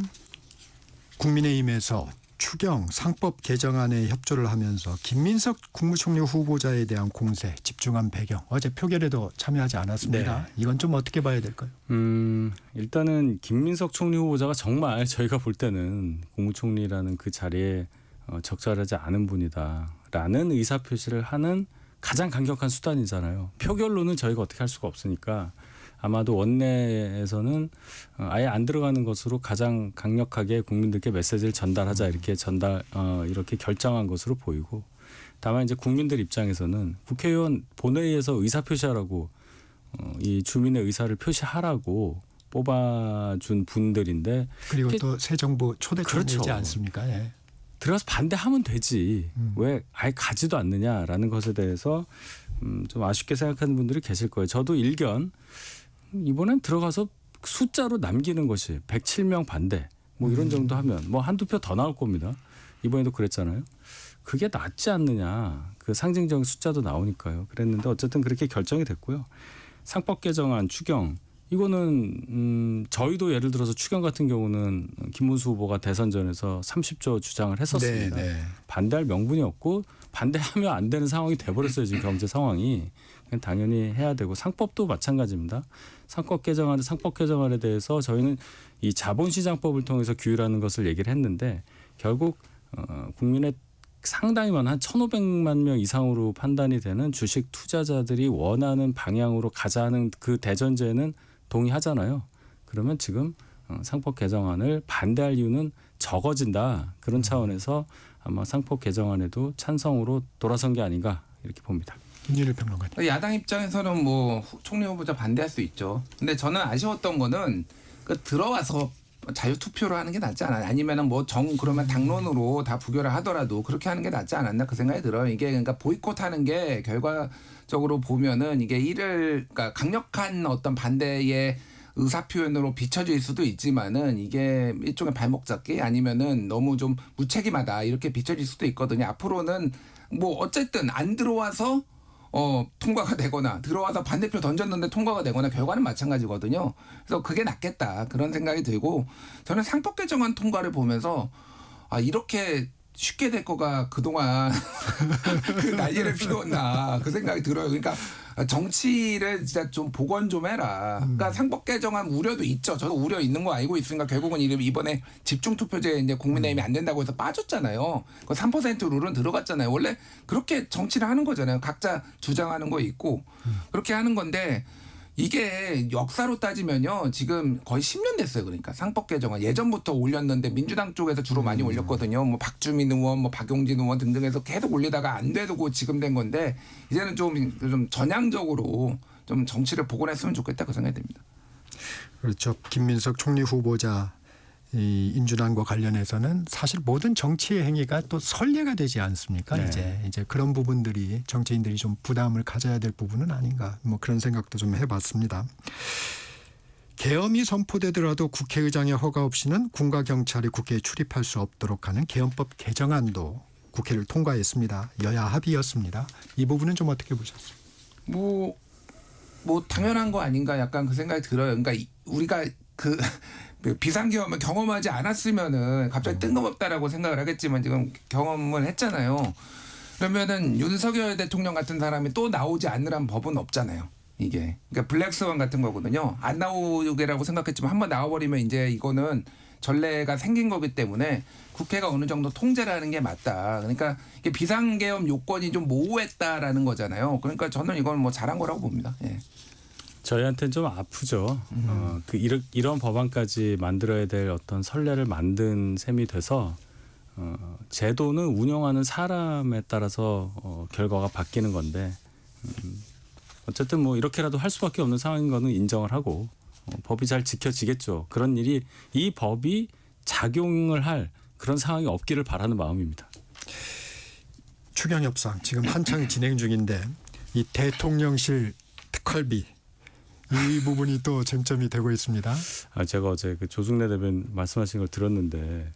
국민의힘에서 추경 상법 개정안에 협조를 하면서 김민석 국무총리 후보자에 대한 공세 집중한 배경 어제 표결에도 참여하지 않았습니다. 네. 이건 좀 어떻게 봐야 될까요? 일단은 김민석 총리 후보자가 정말 저희가 볼 때는 국무총리라는 그 자리에 적절하지 않은 분이다라는 의사표시를 하는 가장 강력한 수단이잖아요. 표결로는 저희가 어떻게 할 수가 없으니까 아마도 원내에서는 아예 안 들어가는 것으로 가장 강력하게 국민들께 메시지를 전달하자 이렇게 결정한 것으로 보이고 다만 이제 국민들 입장에서는 국회의원 본회의에서 의사표시하라고 이 주민의 의사를 표시하라고 뽑아준 분들인데 그리고 또 새 정부 초대권 그렇죠. 내지 않습니까? 예. 들어가서 반대하면 되지 왜 아예 가지도 않느냐라는 것에 대해서 좀 아쉽게 생각하는 분들이 계실 거예요. 저도 일견 이번엔 들어가서 숫자로 남기는 것이 107명 반대 뭐 이런 정도 하면 뭐 한두 표 더 나올 겁니다. 이번에도 그랬잖아요. 그게 낫지 않느냐. 그 상징적인 숫자도 나오니까요. 그랬는데 어쨌든 그렇게 결정이 됐고요. 상법 개정안 추경 이거는 저희도 예를 들어서 추경 같은 경우는 김문수 후보가 대선전에서 30조 주장을 했었습니다. 네. 반대할 명분이 없고 반대하면 안 되는 상황이 돼버렸어요. 지금 경제 상황이. 당연히 해야 되고 상법도 마찬가지입니다. 상법 개정안에 대해서 저희는 이 자본시장법을 통해서 규율하는 것을 얘기를 했는데 결국 국민의 상당히 많은 한 1,500만 명 이상으로 판단이 되는 주식 투자자들이 원하는 방향으로 가자 하는 그 대전제는 동의하잖아요. 그러면 지금 상법 개정안을 반대할 이유는 적어진다. 그런 차원에서 아마 상법 개정안에도 찬성으로 돌아선 게 아닌가 이렇게 봅니다. 김진일 평론가님. 야당 입장에서는 뭐 총리 후보자 반대할 수 있죠. 근데 저는 아쉬웠던 거는 그 들어와서 자유 투표로 하는 게 낫지 않아요? 아니면은 뭐 그러면 당론으로 다 부결을 하더라도 그렇게 하는 게 낫지 않았나 그 생각이 들어요. 이게 그러니까 보이콧하는 게 결과적으로 보면은 이게 그러니까 강력한 어떤 반대의 의사 표현으로 비춰질 수도 있지만은 이게 일종의 발목 잡기 아니면은 너무 좀 무책임하다 이렇게 비춰질 수도 있거든요. 앞으로는 뭐 어쨌든 안 들어와서 통과가 되거나 들어와서 반대표 던졌는데 통과가 되거나 결과는 마찬가지거든요. 그래서 그게 낫겠다 그런 생각이 들고 저는 상법 개정안 통과를 보면서 이렇게 쉽게 될 거가 그동안 그 난리를 피웠나 그 생각이 들어요. 그러니까 정치를 진짜 좀 복원 좀 해라. 그러니까 상법 개정안 우려도 있죠. 저도 우려 있는 거 알고 있으니까 결국은 이번에 집중투표제 이제 국민의힘이 안 된다고 해서 빠졌잖아요. 그 3% 룰은 들어갔잖아요. 원래 그렇게 정치를 하는 거잖아요. 각자 주장하는 거 있고 그렇게 하는 건데 이게 역사로 따지면요. 지금 거의 10년 됐어요. 그러니까 상법 개정안 예전부터 올렸는데 민주당 쪽에서 주로 많이 올렸거든요. 뭐 박주민 의원, 뭐 박용진 의원 등등해서 계속 올리다가 안 되고 지금 된 건데 이제는 좀 전향적으로 좀 정치를 복원했으면 좋겠다 그 생각이 듭니다. 그렇죠. 김민석 총리 후보자 이 인준안과 관련해서는 사실 모든 정치의 행위가 또 선례가 되지 않습니까? 네. 이제 그런 부분들이 정치인들이 좀 부담을 가져야 될 부분은 아닌가 뭐 그런 생각도 좀 해봤습니다. 계엄이 선포되더라도 국회의장의 허가 없이는 군과 경찰이 국회에 출입할 수 없도록 하는 계엄법 개정안도 국회를 통과했습니다. 여야 합의였습니다. 이 부분은 좀 어떻게 보셨어요? 뭐 당연한 거 아닌가 약간 그 생각이 들어요. 그러니까 우리가 그 비상계엄을 경험하지 않았으면은 갑자기 뜬금없다라고 생각을 하겠지만 지금 경험을 했잖아요. 그러면은 윤석열 대통령 같은 사람이 또 나오지 않으란 법은 없잖아요. 이게 그러니까 블랙스완 같은 거거든요. 안 나오게라고 생각했지만 한번 나와버리면 이제 이거는 전례가 생긴 거기 때문에 국회가 어느 정도 통제를 하는 게 맞다. 그러니까 이게 비상계엄 요건이 좀 모호했다라는 거잖아요. 그러니까 저는 이건 뭐 잘한 거라고 봅니다. 예. 저희한테는 좀 아프죠. 이런 법안까지 만들어야 될 어떤 선례를 만든 셈이 돼서 제도는 운영하는 사람에 따라서 결과가 바뀌는 건데 어쨌든 뭐 이렇게라도 할 수밖에 없는 상황인 거는 인정을 하고 법이 잘 지켜지겠죠. 그런 일이 이 법이 작용을 할 그런 상황이 없기를 바라는 마음입니다. 추경협상 지금 한창 진행 중인데 이 대통령실 특활비 이 부분이 또 쟁점이 되고 있습니다. 제가 어제 그 조승래 대변인 말씀하신 걸 들었는데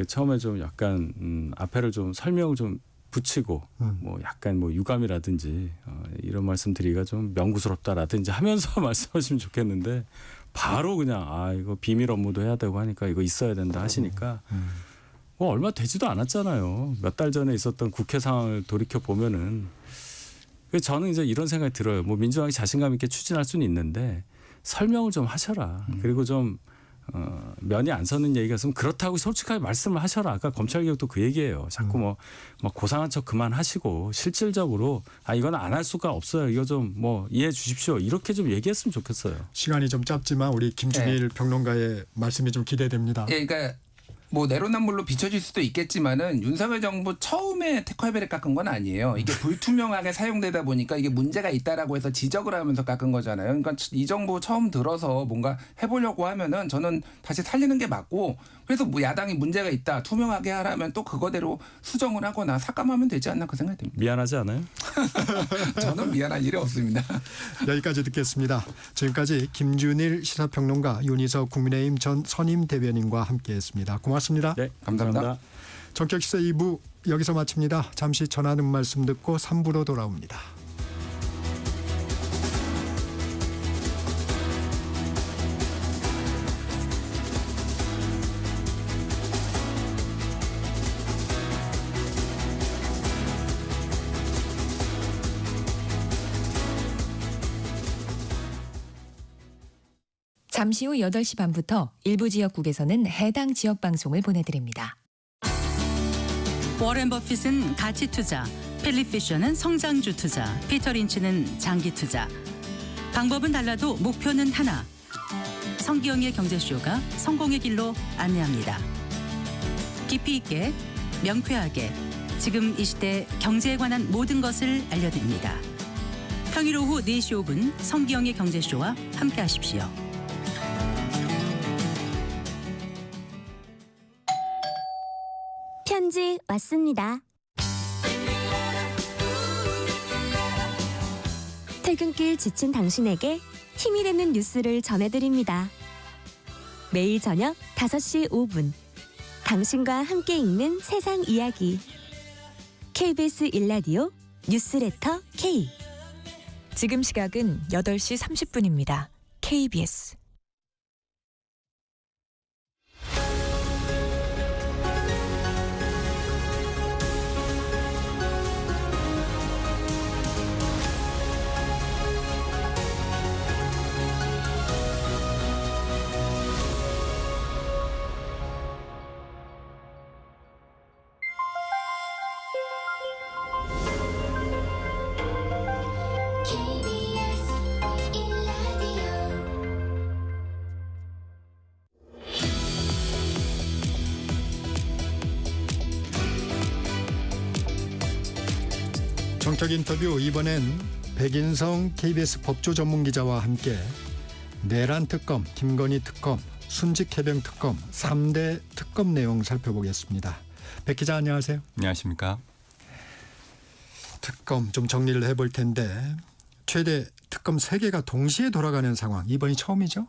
처음에 좀 약간 앞에를 좀 설명을 좀 붙이고 뭐 약간 뭐 유감이라든지 이런 말씀드리기가 좀 명구스럽다라든지 하면서 말씀하시면 좋겠는데 바로 그냥 이거 비밀 업무도 해야 되고 하니까 이거 있어야 된다 하시니까 뭐 얼마 되지도 않았잖아요. 몇 달 전에 있었던 국회 상황을 돌이켜 보면은 저는 이제 이런 생각이 들어요. 뭐 민주당이 자신감 있게 추진할 수는 있는데 설명을 좀 하셔라. 그리고 좀 면이 안 서는 얘기가 있으면 그렇다고 솔직하게 말씀을 하셔라. 아까 검찰개혁도 그 얘기예요. 자꾸 뭐 고상한 척 그만하시고 실질적으로 이건 안 할 수가 없어요. 이거 좀 뭐 이해해 주십시오. 이렇게 좀 얘기했으면 좋겠어요. 시간이 좀 짧지만 우리 김준일 평론가의 말씀이 좀 기대됩니다. 예, 그러니까 뭐 내로남불로 비춰질 수도 있겠지만은 윤석열 정부 처음에 특활비를 깎은 건 아니에요. 이게 불투명하게 사용되다 보니까 이게 문제가 있다라고 해서 지적을 하면서 깎은 거잖아요. 그러니까 이 정부 처음 들어서 뭔가 해보려고 하면은 저는 다시 살리는 게 맞고 그래서 뭐 야당이 문제가 있다 투명하게 하라면 또 그거대로 수정을 하거나 삭감하면 되지 않나 그 생각이 듭니다. 미안하지 않아요? 저는 미안한 일이 없습니다. 여기까지 듣겠습니다. 지금까지 김준일 시사평론가 윤희석 국민의힘 전 선임 대변인과 함께했습니다. 고맙습니다. 네, 감사합니다. 정격시사 2부 여기서 마칩니다. 잠시 전하는 말씀 듣고 3부로 돌아옵니다. 잠시 후 8시 반부터 일부 지역국에서는 해당 지역 방송을 보내드립니다. 워렌 버핏은 가치 투자, 필립 피셔는 성장주 투자, 피터 린치는 장기 투자. 방법은 달라도 목표는 하나. 성기영의 경제쇼가 성공의 길로 안내합니다. 깊이 있게, 명쾌하게, 지금 이 시대 경제에 관한 모든 것을 알려드립니다. 평일 오후 4시 5분 성기영의 경제쇼와 함께하십시오. 편지 왔습니다. 퇴근길 지친 당신에게 힘이 되는 뉴스를 전해드립니다. 매일 저녁 5시 5분 당신과 함께 읽는 세상 이야기 KBS 1라디오 뉴스레터 K. 지금 시각은 8시 30분입니다. KBS. 정책 인터뷰, 이번엔 백인성 KBS 법조 전문기자와 함께 내란 특검, 김건희 특검, 순직 해병 특검 3대 특검 내용 살펴보겠습니다. 백 기자 안녕하세요. 안녕하십니까. 특검 좀 정리를 해볼 텐데 최대 특검 3개가 동시에 돌아가는 상황 이번이 처음이죠?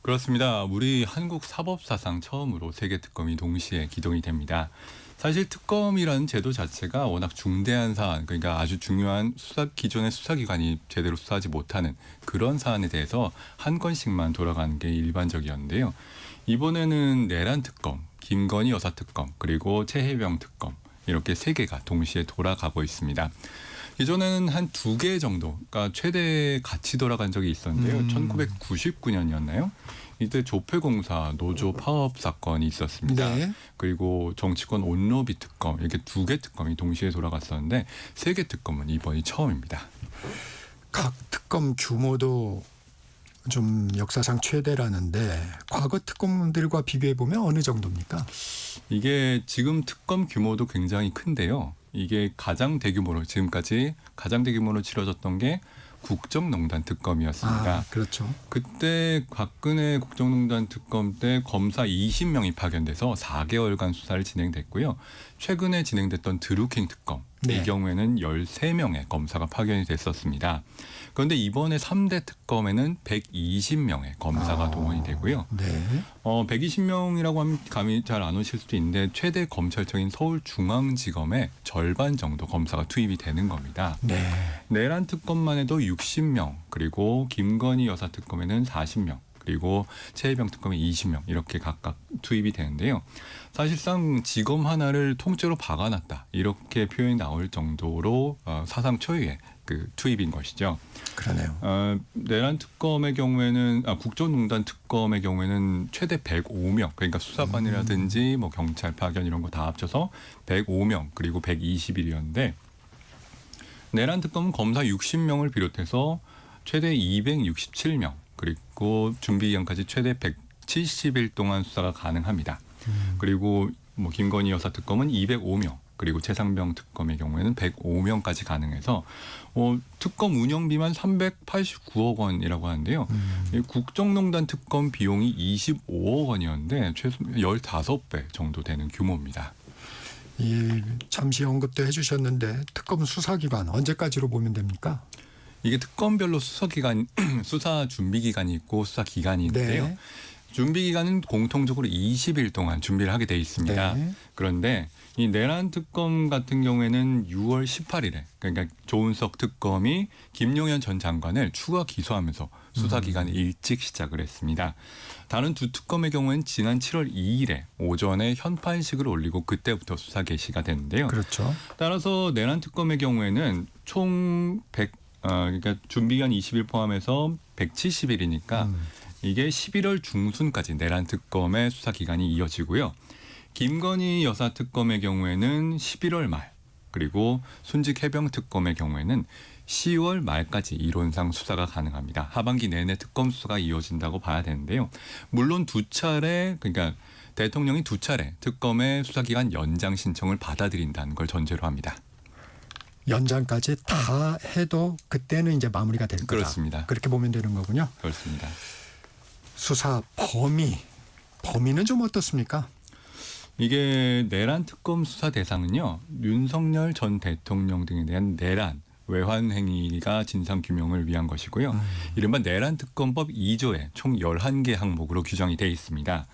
그렇습니다. 우리 한국 사법사상 처음으로 3개 특검이 동시에 기동이 됩니다. 사실 특검이라는 제도 자체가 워낙 중대한 사안, 그러니까 아주 중요한 기존의 수사기관이 제대로 수사하지 못하는 그런 사안에 대해서 한 건씩만 돌아가는 게 일반적이었는데요. 이번에는 내란 특검, 김건희 여사 특검, 그리고 최혜병 특검 이렇게 3개가 동시에 돌아가고 있습니다. 예전에는 한 2개 정도, 그러니까 최대 같이 돌아간 적이 있었는데요. 1999년이었나요? 이때 조폐공사 노조 파업 사건이 있었습니다. 네. 그리고 정치권 온로비 특검 이렇게 2개 특검이 동시에 돌아갔었는데 3개 특검은 이번이 처음입니다. 각 특검 규모도 좀 역사상 최대라는데 과거 특검들과 비교해 보면 어느 정도입니까? 이게 지금 특검 규모도 굉장히 큰데요. 이게 가장 대규모로 지금까지 가장 대규모로 치러졌던 게 국정농단 특검이었습니다. 그렇죠. 그때 박근혜 국정농단 특검 때 검사 20명이 파견돼서 4개월간 수사를 진행됐고요. 최근에 진행됐던 드루킹 특검 이 경우에는 13명의 검사가 파견이 됐었습니다. 그런데 이번에 3대 특검에는 120명의 검사가 동원이 되고요. 120명이라고 하면 감이 잘 안 오실 수도 있는데 최대 검찰청인 서울중앙지검의 절반 정도 검사가 투입이 되는 겁니다. 내란 특검만 해도 60명, 그리고 김건희 여사 특검에는 40명, 그리고 최혜병 특검에 20명 이렇게 각각 투입이 되는데요. 사실상 지검 하나를 통째로 박아놨다 이렇게 표현이 나올 정도로 사상 초유의 그 투입인 것이죠. 그러네요. 내란 특검의 경우에는 국정농단 특검의 경우에는 최대 105명, 그러니까 수사관이라든지 뭐 경찰 파견 이런 거 다 합쳐서 105명 그리고 120일이었는데 내란 특검은 검사 60명을 비롯해서 최대 267명 그리고 준비 기간까지 최대 170일 동안 수사가 가능합니다. 그리고 뭐 김건희 여사 특검은 205명 그리고 최상병 특검의 경우에는 105명까지 가능해서 특검 운영비만 389억 원이라고 하는데요. 국정농단 특검 비용이 25억 원이었는데 최소 15배 정도 되는 규모입니다. 잠시 언급도 해주셨는데 특검 수사기간 언제까지로 보면 됩니까? 이게 특검별로 수사 준비 기간이 있고 수사 기간이 있는데요. 준비 기간은 공통적으로 20일 동안 준비를 하게 돼 있습니다. 그런데 이 내란 특검 같은 경우에는 6월 18일에 그러니까 조은석 특검이 김용현 전 장관을 추가 기소하면서 수사 기간을 일찍 시작을 했습니다. 다른 2 특검의 경우에는 지난 7월 2일에 오전에 현판식을 올리고 그때부터 수사 개시가 됐는데요. 그렇죠. 따라서 내란 특검의 경우에는 총 그러니까 준비기간 20일 포함해서 170일이니까 이게 11월 중순까지 내란 특검의 수사 기간이 이어지고요. 김건희 여사 특검의 경우에는 11월 말 그리고 순직 해병 특검의 경우에는 10월 말까지 이론상 수사가 가능합니다. 하반기 내내 특검 수사가 이어진다고 봐야 되는데요. 물론 2차례 그러니까 대통령이 2차례 특검의 수사 기간 연장 신청을 받아들인다는 걸 전제로 합니다. 연장까지 다 해도 그때는 이제 마무리가 될 거다. 그렇습니다. 그렇게 보면 되는 거군요. 그렇습니다. 수사 범위는 좀 어떻습니까? 이게 내란 특검 수사 대상은요. 윤석열 전 대통령 등에 대한 내란 외환 행위가 진상 규명을 위한 것이고요. 이른바 내란 특검법 2조에 총 11개 항목으로 규정이 되어 있습니다.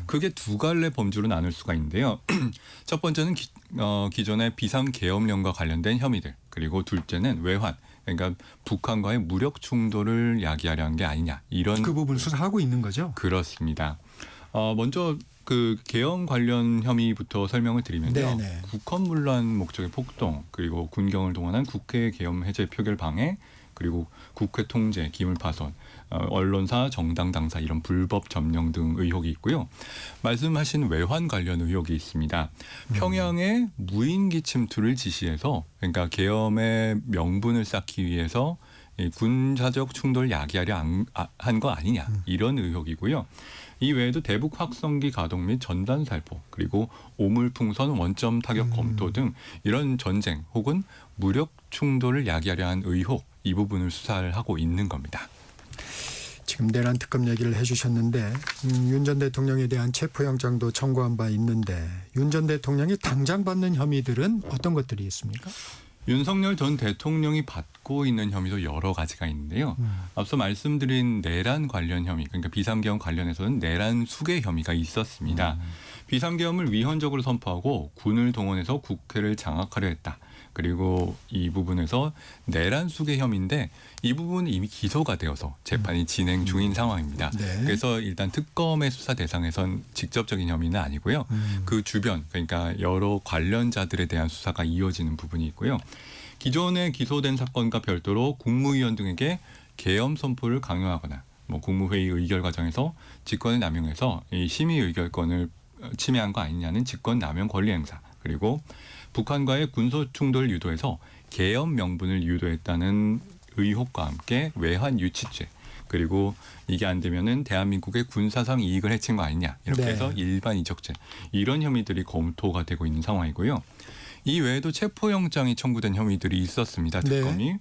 그게 두 갈래 범주로 나눌 수가 있는데요. 첫 번째는 기존의 비상계엄령과 관련된 혐의들, 그리고 둘째는 외환, 그러니까 북한과의 무력 충돌을 야기하려 한 게 아니냐, 이런 그 부분 수사하고 있는 거죠? 그렇습니다. 먼저 그 계엄 관련 혐의부터 설명을 드리면요. 네네. 국헌문란 목적의 폭동, 그리고 군경을 동원한 국회 계엄 해제 표결 방해, 그리고 국회 통제, 기물 파손, 언론사, 정당 당사 이런 불법 점령 등 의혹이 있고요. 말씀하신 외환 관련 의혹이 있습니다. 평양에 무인기 침투를 지시해서, 그러니까 계엄의 명분을 쌓기 위해서 이 군사적 충돌 야기하려 한 거 아니냐, 이런 의혹이고요. 이 외에도 대북 확성기 가동 및 전단 살포, 그리고 오물풍선 원점 타격 검토 등 이런 전쟁 혹은 무력 충돌을 야기하려 한 의혹, 이 부분을 수사를 하고 있는 겁니다. 지금 내란 특검 얘기를 해주셨는데 윤 전 대통령에 대한 체포영장도 청구한 바 있는데 윤 전 대통령이 당장 받는 혐의들은 어떤 것들이 있습니까? 윤석열 전 대통령이 받고 있는 혐의도 여러 가지가 있는데요. 앞서 말씀드린 내란 관련 혐의, 그러니까 비상계엄 관련해서는 내란 수괴 혐의가 있었습니다. 비상계엄을 위헌적으로 선포하고 군을 동원해서 국회를 장악하려 했다. 그리고 이 부분에서 내란 수괴 혐의인데 이 부분은 이미 기소가 되어서 재판이 진행 중인 상황입니다. 네. 그래서 일단 특검의 수사 대상에선 직접적인 혐의는 아니고요. 그 주변, 그러니까 여러 관련자들에 대한 수사가 이어지는 부분이 있고요. 기존에 기소된 사건과 별도로 국무위원 등에게 계엄 선포를 강요하거나 국무회의 의결 과정에서 직권을 남용해서 이 심의 의결권을 침해한 거 아니냐는 직권 남용 권리 행사, 그리고 북한과의 군소 충돌을 유도해서 계엄 명분을 유도했다는 의혹과 함께 외환 유치죄, 그리고 이게 안 되면은 대한민국의 군사상 이익을 해친 거 아니냐, 이렇게 해서 일반 이적죄, 이런 혐의들이 검토가 되고 있는 상황이고요. 이 외에도 체포영장이 청구된 혐의들이 있었습니다. 특검이.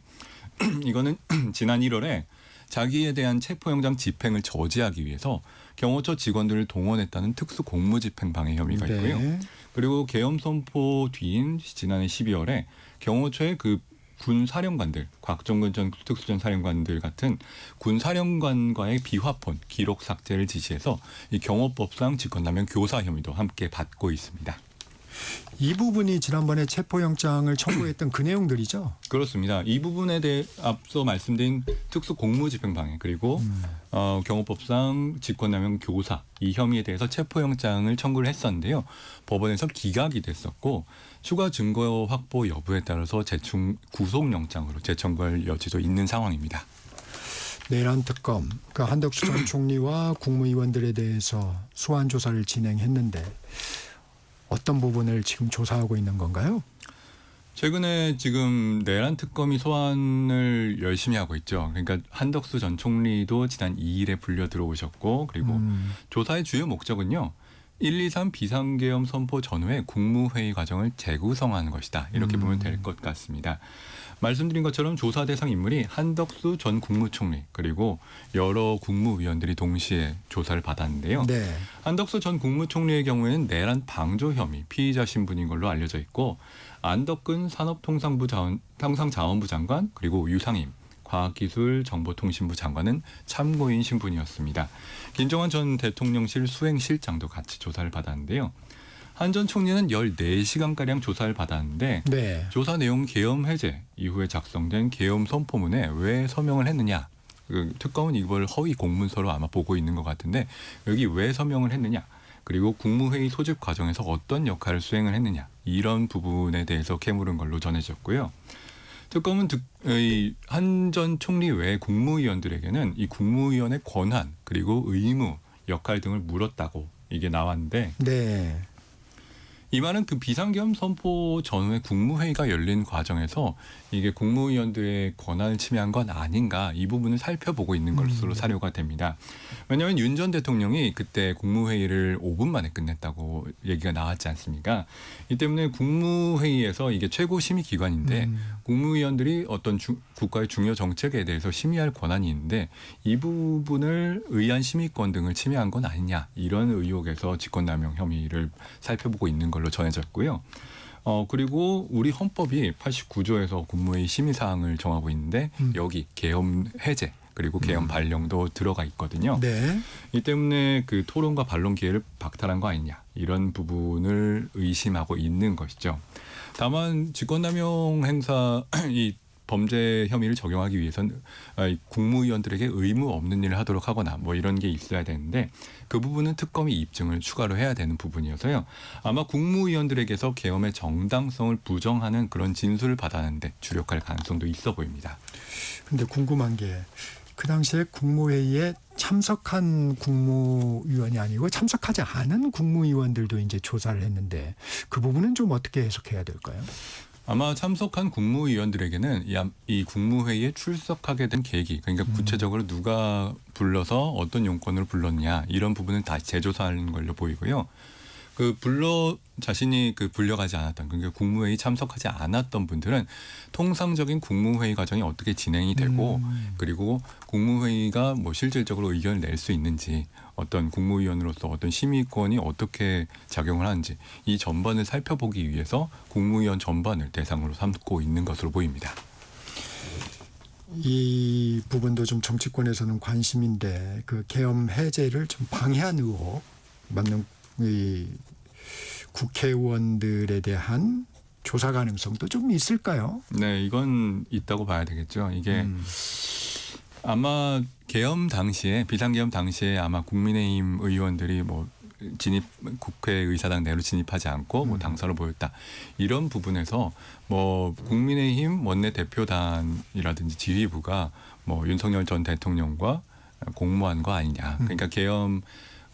이거는 지난 1월에 자기에 대한 체포영장 집행을 저지하기 위해서 경호처 직원들을 동원했다는 특수 공무집행 방해 혐의가 있고요. 그리고 계엄 선포 뒤인 지난해 12월에 경호처의 그 군 사령관들, 곽종근 전 특수전 사령관들 같은 군 사령관과의 비화폰 기록 삭제를 지시해서 이 경호법상 직권남용 교사 혐의도 함께 받고 있습니다. 이 부분이 지난번에 체포영장을 청구했던 그 내용들이죠? 그렇습니다. 이 부분에 대해 앞서 말씀드린 특수 공무집행방해, 그리고 경호법상 직권남용 교사, 이 혐의에 대해서 체포영장을 청구를 했었는데요. 법원에서 기각이 됐었고 추가 증거 확보 여부에 따라서 구속영장으로 재청구할 여지도 있는 상황입니다. 내란 특검, 그 한덕수 전 총리와 국무위원들에 대해서 소환 조사를 진행했는데 어떤 부분을 지금 조사하고 있는 건가요? 최근에 지금 내란 특검이 소환을 열심히 하고 있죠. 그러니까 한덕수 전 총리도 지난 2일에 불려 들어오셨고, 그리고 조사의 주요 목적은요. 1.2.3 비상계엄 선포 전후에 국무회의 과정을 재구성하는 것이다. 이렇게 보면 될 것 같습니다. 말씀드린 것처럼 조사 대상 인물이 한덕수 전 국무총리, 그리고 여러 국무위원들이 동시에 조사를 받았는데요. 네. 한덕수 전 국무총리의 경우에는 내란 방조 혐의 피의자 신분인 걸로 알려져 있고, 안덕근 산업통상자원부 장관, 그리고 유상임 과학기술정보통신부 장관은 참고인 신분이었습니다. 김정한 전 대통령실 수행실장도 같이 조사를 받았는데요. 한 전 총리는 14시간가량 조사를 받았는데 조사 내용 계엄 해제 이후에 작성된 계엄 선포문에 왜 서명을 했느냐. 특검은 이걸 허위 공문서로 아마 보고 있는 것 같은데 여기 왜 서명을 했느냐. 그리고 국무회의 소집 과정에서 어떤 역할을 수행을 했느냐. 이런 부분에 대해서 캐물은 걸로 전해졌고요. 특검은 한 전 총리 외 국무위원들에게는 이 국무위원의 권한, 그리고 의무, 역할 등을 물었다고 이게 나왔는데 이 말은 그 비상계엄 선포 전후에 국무회의가 열린 과정에서 이게 국무위원들의 권한을 침해한 건 아닌가 이 부분을 살펴보고 있는 것으로 사료가 됩니다. 왜냐하면 윤 전 대통령이 그때 국무회의를 5분 만에 끝냈다고 얘기가 나왔지 않습니까? 이 때문에 국무회의에서 이게 최고 심의 기관인데 국무위원들이 어떤 국가의 중요 정책에 대해서 심의할 권한이 있는데 이 부분을 의안 심의권 등을 침해한 건 아니냐 이런 의혹에서 직권남용 혐의를 살펴보고 있는 걸로 전해졌고요. 그리고 우리 헌법이 89조에서 국무회의 심의 사항을 정하고 있는데 여기 계엄 해제 그리고 계엄 발령도 들어가 있거든요. 네. 이 때문에 그 토론과 반론 기회를 박탈한 거 아니냐 이런 부분을 의심하고 있는 것이죠. 다만 직권남용 행사 이 범죄 혐의를 적용하기 위해서는 국무위원들에게 의무 없는 일을 하도록 하거나 뭐 이런 게 있어야 되는데 그 부분은 특검이 입증을 추가로 해야 되는 부분이어서요. 아마 국무위원들에게서 계엄의 정당성을 부정하는 그런 진술을 받았는데 주력할 가능성도 있어 보입니다. 근데 궁금한 게 그 당시에 국무회의에 참석한 국무위원이 아니고 참석하지 않은 국무위원들도 이제 조사를 했는데 그 부분은 좀 어떻게 해석해야 될까요? 아마 참석한 국무위원들에게는 이 국무회의에 출석하게 된 계기, 그러니까 구체적으로 누가 불러서 어떤 용건으로 불렀냐 이런 부분은 다시 재조사하는 걸로 보이고요. 자신이 불려가지 않았던, 그러니까 국무회의 참석하지 않았던 분들은 통상적인 국무회의 과정이 어떻게 진행이 되고 그리고 국무회의가 뭐 실질적으로 의견을 낼 수 있는지 어떤 국무위원으로서 어떤 심의권이 어떻게 작용을 하는지 이 전반을 살펴보기 위해서 국무위원 전반을 대상으로 삼고 있는 것으로 보입니다. 이 부분도 좀 정치권에서는 관심인데 그 계엄 해제를 좀 방해한 의혹 맞는 이 국회의원들에 대한 조사 가능성도 좀 있을까요? 네, 이건 있다고 봐야 되겠죠. 이게 아마 계엄 당시에 비상계엄 당시에 아마 국민의힘 의원들이 뭐 국회의사당 내로 진입하지 않고 뭐 당사로 보였다 이런 부분에서 뭐 국민의힘 원내대표단이라든지 지휘부가 뭐 윤석열 전 대통령과 공모한 거 아니냐. 그러니까 계엄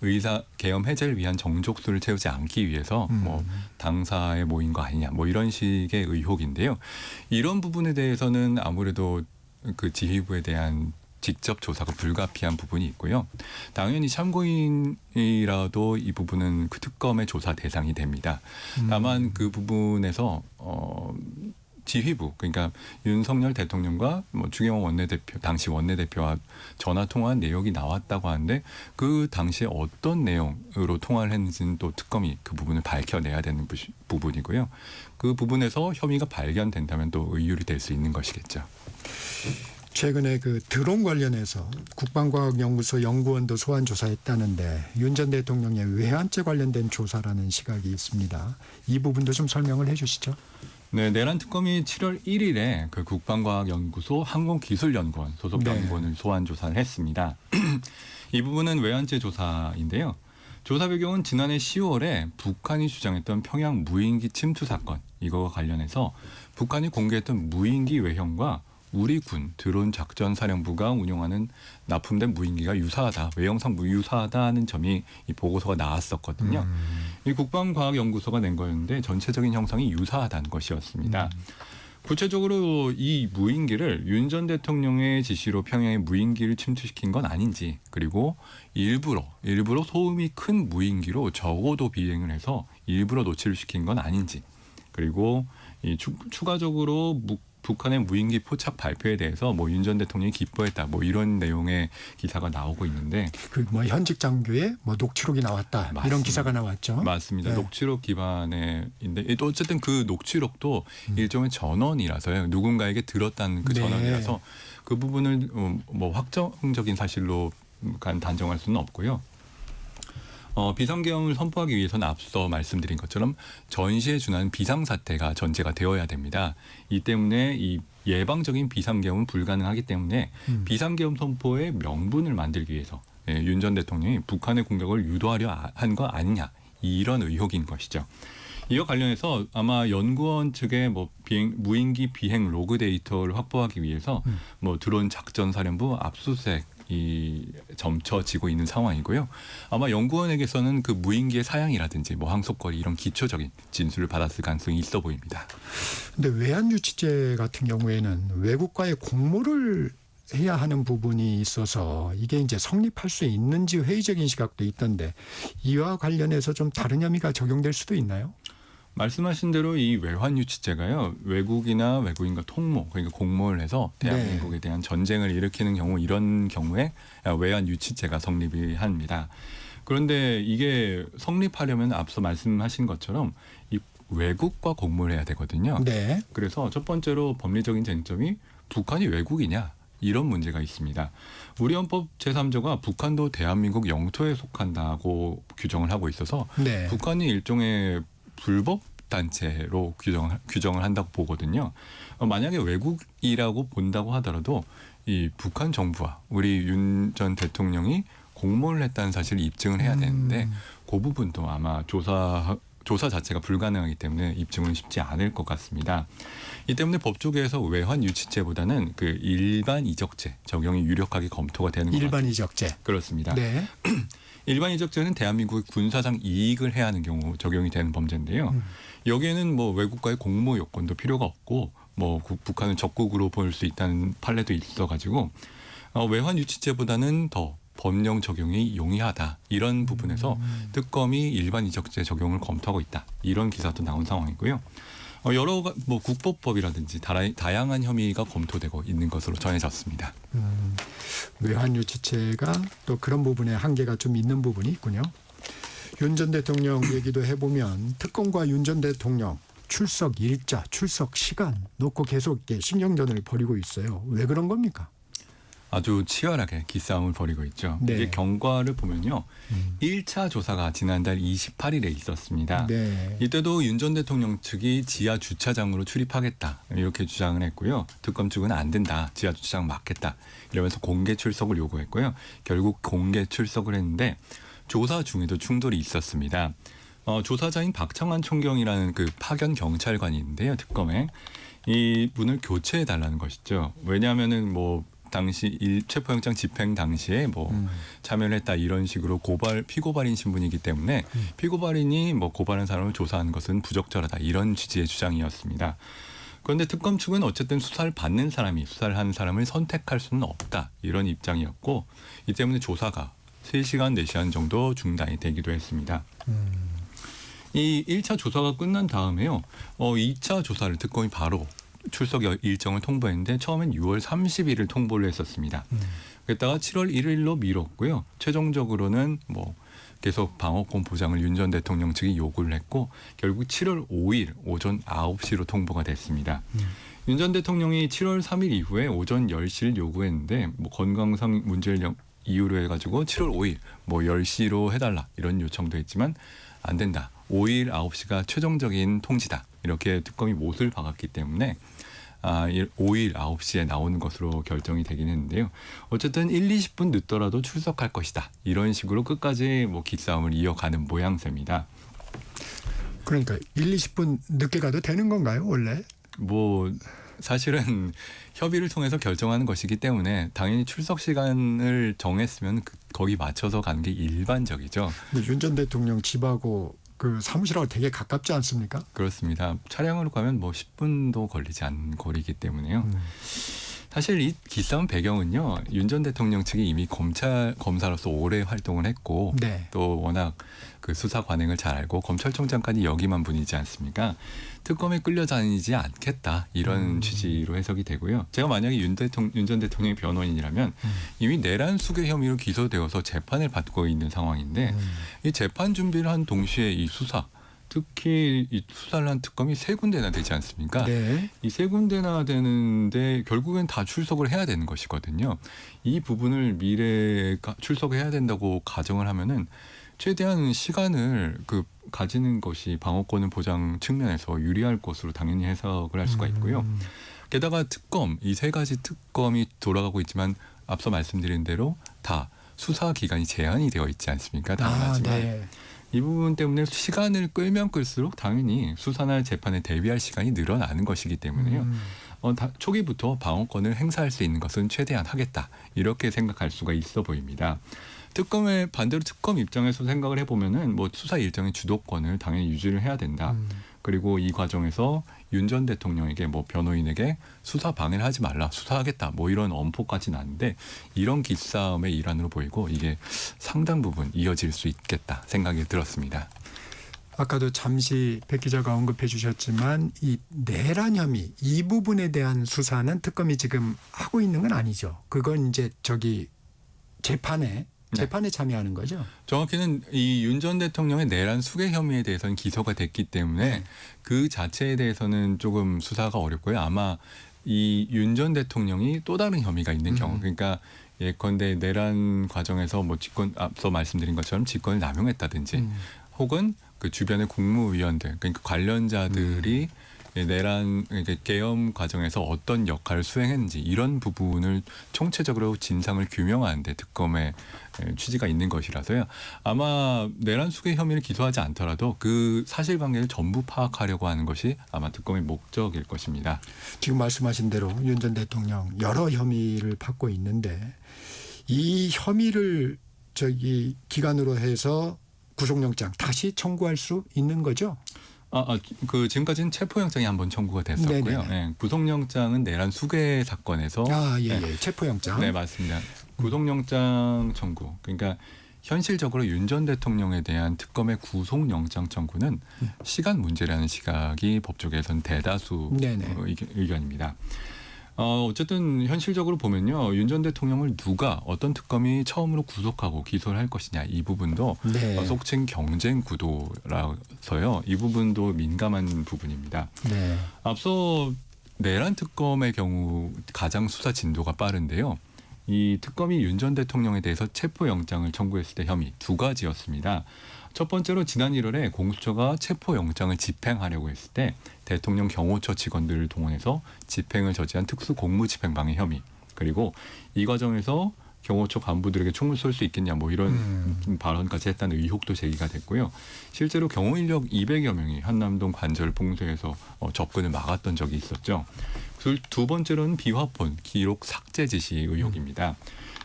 해제를 위한 정족수를 채우지 않기 위해서 뭐 당사에 모인 거 아니냐 뭐 이런 식의 의혹인데요. 이런 부분에 대해서는 아무래도 그 지휘부에 대한 직접 조사가 불가피한 부분이 있고요. 당연히 참고인이라도 이 부분은 그 특검의 조사 대상이 됩니다. 다만 그 부분에서 지휘부, 그러니까 윤석열 대통령과 뭐 주경호 원내대표, 당시 원내대표와 전화 통화한 내용이 나왔다고 하는데 그 당시에 어떤 내용으로 통화를 했는지는 또 특검이 그 부분을 밝혀내야 되는 부분이고요. 그 부분에서 혐의가 발견된다면 또 의율이 될 수 있는 것이겠죠. 최근에 그 드론 관련해서 국방과학연구소 연구원도 소환 조사했다는데 윤 전 대통령의 외환죄 관련된 조사라는 시각이 있습니다. 이 부분도 좀 설명을 해주시죠. 네, 내란 특검이 7월 1일에 그 국방과학연구소 항공기술연구원 소속 연구원을 소환 조사를 했습니다. 이 부분은 외환죄 조사인데요. 조사 배경은 지난해 10월에 북한이 주장했던 평양 무인기 침투 사건 이거와 관련해서 북한이 공개했던 무인기 외형과 우리 군 드론 작전 사령부가 운용하는 납품된 무인기가 유사하다, 외형상 유사하다는 점이 이 보고서가 나왔었거든요. 이 국방과학연구소가 낸 거였는데 전체적인 형상이 유사하다는 것이었습니다. 구체적으로 이 무인기를 윤 전 대통령의 지시로 평양에 무인기를 침투시킨 건 아닌지, 그리고 일부러 소음이 큰 무인기로 저고도 비행을 해서 일부러 노출을 시킨 건 아닌지, 그리고 이 추가적으로 북한의 무인기 포착 발표에 대해서 뭐 윤 전 대통령이 기뻐했다, 뭐 이런 내용의 기사가 나오고 있는데 그 뭐 현직 장교의 뭐 녹취록이 나왔다 맞습니다. 이런 기사가 나왔죠. 맞습니다. 네. 녹취록 기반에인데 어쨌든 그 녹취록도 일종의 전원이라서요. 누군가에게 들었다는 그 전원이라서 그 부분을 뭐 확정적인 사실로 단정할 수는 없고요. 비상계엄을 선포하기 위해서는 앞서 말씀드린 것처럼 전시에 준하는 비상사태가 전제가 되어야 됩니다. 이 때문에 이 예방적인 비상계엄은 불가능하기 때문에 비상계엄 선포의 명분을 만들기 위해서 윤 전 대통령이 북한의 공격을 유도하려 한 거 아니냐 이런 의혹인 것이죠. 이와 관련해서 아마 연구원 측의 뭐 무인기 비행 로그 데이터를 확보하기 위해서 뭐 드론 작전 사령부 압수수색 점쳐지고 있는 상황이고요. 아마 연구원에게서는 그 무인기의 사양이라든지 뭐 항속거리 이런 기초적인 진술을 받았을 가능성이 있어 보입니다. 근데 외환 유치제 같은 경우에는 외국과의 공모를 해야 하는 부분이 있어서 이게 이제 성립할 수 있는지 회의적인 시각도 있던데 이와 관련해서 좀 다른 혐의가 적용될 수도 있나요? 말씀하신 대로 이 외환 유치제가요. 외국이나 외국인과 통모 그러니까 공모를 해서 대한민국에 대한 전쟁을 일으키는 경우 이런 경우에 외환 유치제가 성립이 합니다. 그런데 이게 성립하려면 앞서 말씀하신 것처럼 이 외국과 공모를 해야 되거든요. 네. 그래서 첫 번째로 법리적인 쟁점이 북한이 외국이냐 이런 문제가 있습니다. 우리 헌법 제3조가 북한도 대한민국 영토에 속한다고 규정을 하고 있어서 네. 북한이 일종의 불법 단체로 규정을 한다고 보거든요. 만약에 외국이라고 본다고 하더라도 이 북한 정부와 우리 윤 전 대통령이 공모를 했다는 사실을 입증을 해야 되는데 그 부분도 아마 조사 자체가 불가능하기 때문에 입증은 쉽지 않을 것 같습니다. 이 때문에 법조계에서 외환 유치제보다는 그 일반 이적제 적용이 유력하게 검토가 되는 것 일반 같습니다. 이적제. 그렇습니다. 네. 일반 이적제는 대한민국의 군사상 이익을 해하는 경우 적용이 되는 범죄인데요. 여기에는 뭐 외국과의 공모 요건도 필요가 없고 뭐 북한을 적국으로 볼 수 있다는 판례도 있어가지고 외환 유치제보다는 더 법령 적용이 용이하다 이런 부분에서 특검이 일반 이적제 적용을 검토하고 있다 이런 기사도 나온 상황이고요. 여러 뭐 국보법이라든지 다양한 혐의가 검토되고 있는 것으로 전해졌습니다. 외환 유치제가 또 그런 부분에 한계가 좀 있는 부분이 있군요. 윤 전 대통령 얘기도 해보면 특검과 윤 전 대통령 출석 일자, 출석 시간 놓고 계속 신경전을 벌이고 있어요. 왜 그런 겁니까? 아주 치열하게 기싸움을 벌이고 있죠. 네. 이게 경과를 보면요. 1차 조사가 지난달 28일에 있었습니다. 네. 이때도 윤 전 대통령 측이 지하 주차장으로 출입하겠다 이렇게 주장을 했고요. 특검 측은 안 된다. 지하 주차장 막겠다. 이러면서 공개 출석을 요구했고요. 결국 공개 출석을 했는데 조사 중에도 충돌이 있었습니다. 조사자인 박창환 총경이라는 그 파견 경찰관이 있는데요. 특검에 이 분을 교체해 달라는 것이죠. 왜냐하면은 뭐 당시 체포영장 집행 당시에 뭐 참여를 했다 이런 식으로 피고발인 신분이기 때문에 피고발인이 뭐 고발한 사람을 조사하는 것은 부적절하다 이런 취지의 주장이었습니다. 그런데 특검 측은 어쨌든 수사를 받는 사람이 수사를 하는 사람을 선택할 수는 없다 이런 입장이었고 이 때문에 조사가 3시간, 4시간 정도 중단이 되기도 했습니다. 이 1차 조사가 끝난 다음에요. 2차 조사를 특검이 바로 출석 일정을 통보했는데 처음엔 6월 30일을 통보를 했었습니다. 그랬다가 7월 1일로 미뤘고요. 최종적으로는 뭐 계속 방어권 보장을 윤 전 대통령 측이 요구를 했고 결국 7월 5일 오전 9시로 통보가 됐습니다. 윤 전 대통령이 7월 3일 이후에 오전 10시를 요구했는데 뭐 건강상 문제를 이유로 해가지고 7월 5일 뭐 10시로 해달라 이런 요청도 했지만 안 된다. 5일 9시가 최종적인 통지다. 이렇게 특검이 못을 박았기 때문에 5일 9시에 나오는 것으로 결정이 되긴 했는데요. 어쨌든 1, 20분 늦더라도 출석할 것이다. 이런 식으로 끝까지 뭐 기싸움을 이어가는 모양새입니다. 그러니까 1, 20분 늦게 가도 되는 건가요, 원래? 뭐 사실은 협의를 통해서 결정하는 것이기 때문에 당연히 출석 시간을 정했으면 거기 맞춰서 가는 게 일반적이죠. 윤 전 대통령 집하고 그 사무실하고 되게 가깝지 않습니까? 그렇습니다. 차량으로 가면 뭐 10분도 걸리지 않는 거리이기 때문에요. 사실 이 기싸움 배경은요. 윤 전 대통령 측이 이미 검사로서 오래 활동을 했고 네. 또 워낙 그 수사 관행을 잘 알고 검찰총장까지 역임한 분이지 않습니까? 특검에 끌려다니지 않겠다 이런 취지로 해석이 되고요. 제가 만약에 윤 전 대통령의 변호인이라면 이미 내란 수괴 혐의로 기소되어서 재판을 받고 있는 상황인데 이 재판 준비를 한 동시에 이 수사 특히 이 수사를 한 특검이 3군데나 되지 않습니까? 네. 이 3군데나 되는데 결국엔 다 출석을 해야 되는 것이거든요. 이 부분을 미래에 출석해야 된다고 가정을 하면은 최대한 시간을 가지는 것이 방어권을 보장 측면에서 유리할 것으로 당연히 해석을 할 수가 있고요. 게다가 특검, 이 3가지 특검이 돌아가고 있지만 앞서 말씀드린 대로 다 수사 기간이 제한이 되어 있지 않습니까? 당연하지만. 네. 이 부분 때문에 시간을 끌면 끌수록 당연히 수사나 재판에 대비할 시간이 늘어나는 것이기 때문에요. 초기부터 방어권을 행사할 수 있는 것은 최대한 하겠다. 이렇게 생각할 수가 있어 보입니다. 반대로 특검 입장에서 생각을 해보면은 뭐 수사 일정의 주도권을 당연히 유지를 해야 된다. 그리고 이 과정에서 윤 전 대통령에게 뭐 변호인에게 수사 방해를 하지 말라, 수사하겠다, 뭐 이런 엄포까지 나는데 이런 기싸움의 일환으로 보이고 이게 상당 부분 이어질 수 있겠다 생각이 들었습니다. 아까도 잠시 백 기자가 언급해 주셨지만 이 내란 혐의 이 부분에 대한 수사는 특검이 지금 하고 있는 건 아니죠. 그건 이제 재판에 참여하는 거죠. 정확히는 이 윤 전 대통령의 내란 수괴 혐의에 대해서는 기소가 됐기 때문에 그 자체에 대해서는 조금 수사가 어렵고요. 아마 이 윤 전 대통령이 또 다른 혐의가 있는 경우, 그러니까 예컨대 내란 과정에서 뭐 앞서 말씀드린 것처럼 직권을 남용했다든지 혹은 그 주변의 국무위원들, 그러니까 관련자들이 내란 계엄 과정에서 어떤 역할을 수행했는지 이런 부분을 총체적으로 진상을 규명하는 데 특검의 취지가 있는 것이라서요. 아마 내란 수괴 혐의를 기소하지 않더라도 그 사실관계를 전부 파악하려고 하는 것이 아마 특검의 목적일 것입니다. 지금 말씀하신 대로 윤 전 대통령 여러 혐의를 받고 있는데 이 혐의를 기간으로 해서 구속영장 다시 청구할 수 있는 거죠? 지금까지는 체포영장이 한번 청구가 됐었고요. 네, 구속영장은 내란 수괴 사건에서 체포영장. 네, 맞습니다. 구속영장 청구. 그러니까 현실적으로 윤 전 대통령에 대한 특검의 구속영장 청구는 시간 문제라는 시각이 법조계에서는 대다수 의견입니다. 어쨌든 현실적으로 보면요. 윤 전 대통령을 어떤 특검이 처음으로 구속하고 기소를 할 것이냐 이 부분도 속칭 경쟁 구도라서요. 이 부분도 민감한 부분입니다. 앞서 내란 특검의 경우 가장 수사 진도가 빠른데요. 이 특검이 윤 전 대통령에 대해서 체포영장을 청구했을 때 혐의 2가지였습니다. 첫 번째로 지난 1월에 공수처가 체포영장을 집행하려고 했을 때 대통령 경호처 직원들을 동원해서 집행을 저지한 특수공무집행방해 혐의, 그리고 이 과정에서 경호처 간부들에게 총을 쏠 수 있겠냐 뭐 이런 발언까지 했다는 의혹도 제기가 됐고요. 실제로 경호인력 200여 명이 한남동 관절 봉쇄에서 접근을 막았던 적이 있었죠. 두 번째로는 비화폰 기록 삭제 지시 의혹입니다.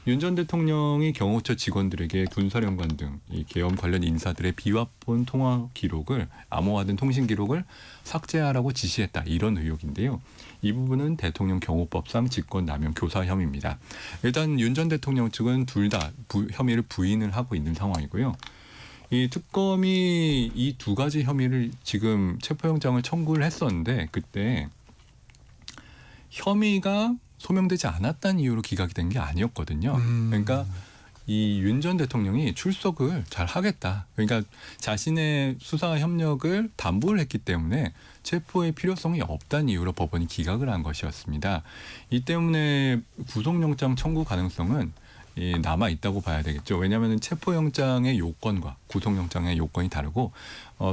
윤 전 대통령이 경호처 직원들에게 군사령관 등 이 계엄 관련 인사들의 비화폰 통화 기록을 암호화된 통신 기록을 삭제하라고 지시했다, 이런 의혹인데요. 이 부분은 대통령 경호법상 직권남용 교사 혐의입니다. 일단 윤 전 대통령 측은 둘 다 혐의를 부인을 하고 있는 상황이고요. 이 특검이 이 2가지 혐의를 지금 체포영장을 청구를 했었는데 그때 혐의가 소명되지 않았다는 이유로 기각이 된 게 아니었거든요. 그러니까 이 윤 전 대통령이 출석을 잘 하겠다. 그러니까 자신의 수사 협력을 담보를 했기 때문에 체포의 필요성이 없다는 이유로 법원이 기각을 한 것이었습니다. 이 때문에 구속영장 청구 가능성은 남아 있다고 봐야 되겠죠. 왜냐하면 체포영장의 요건과 구속영장의 요건이 다르고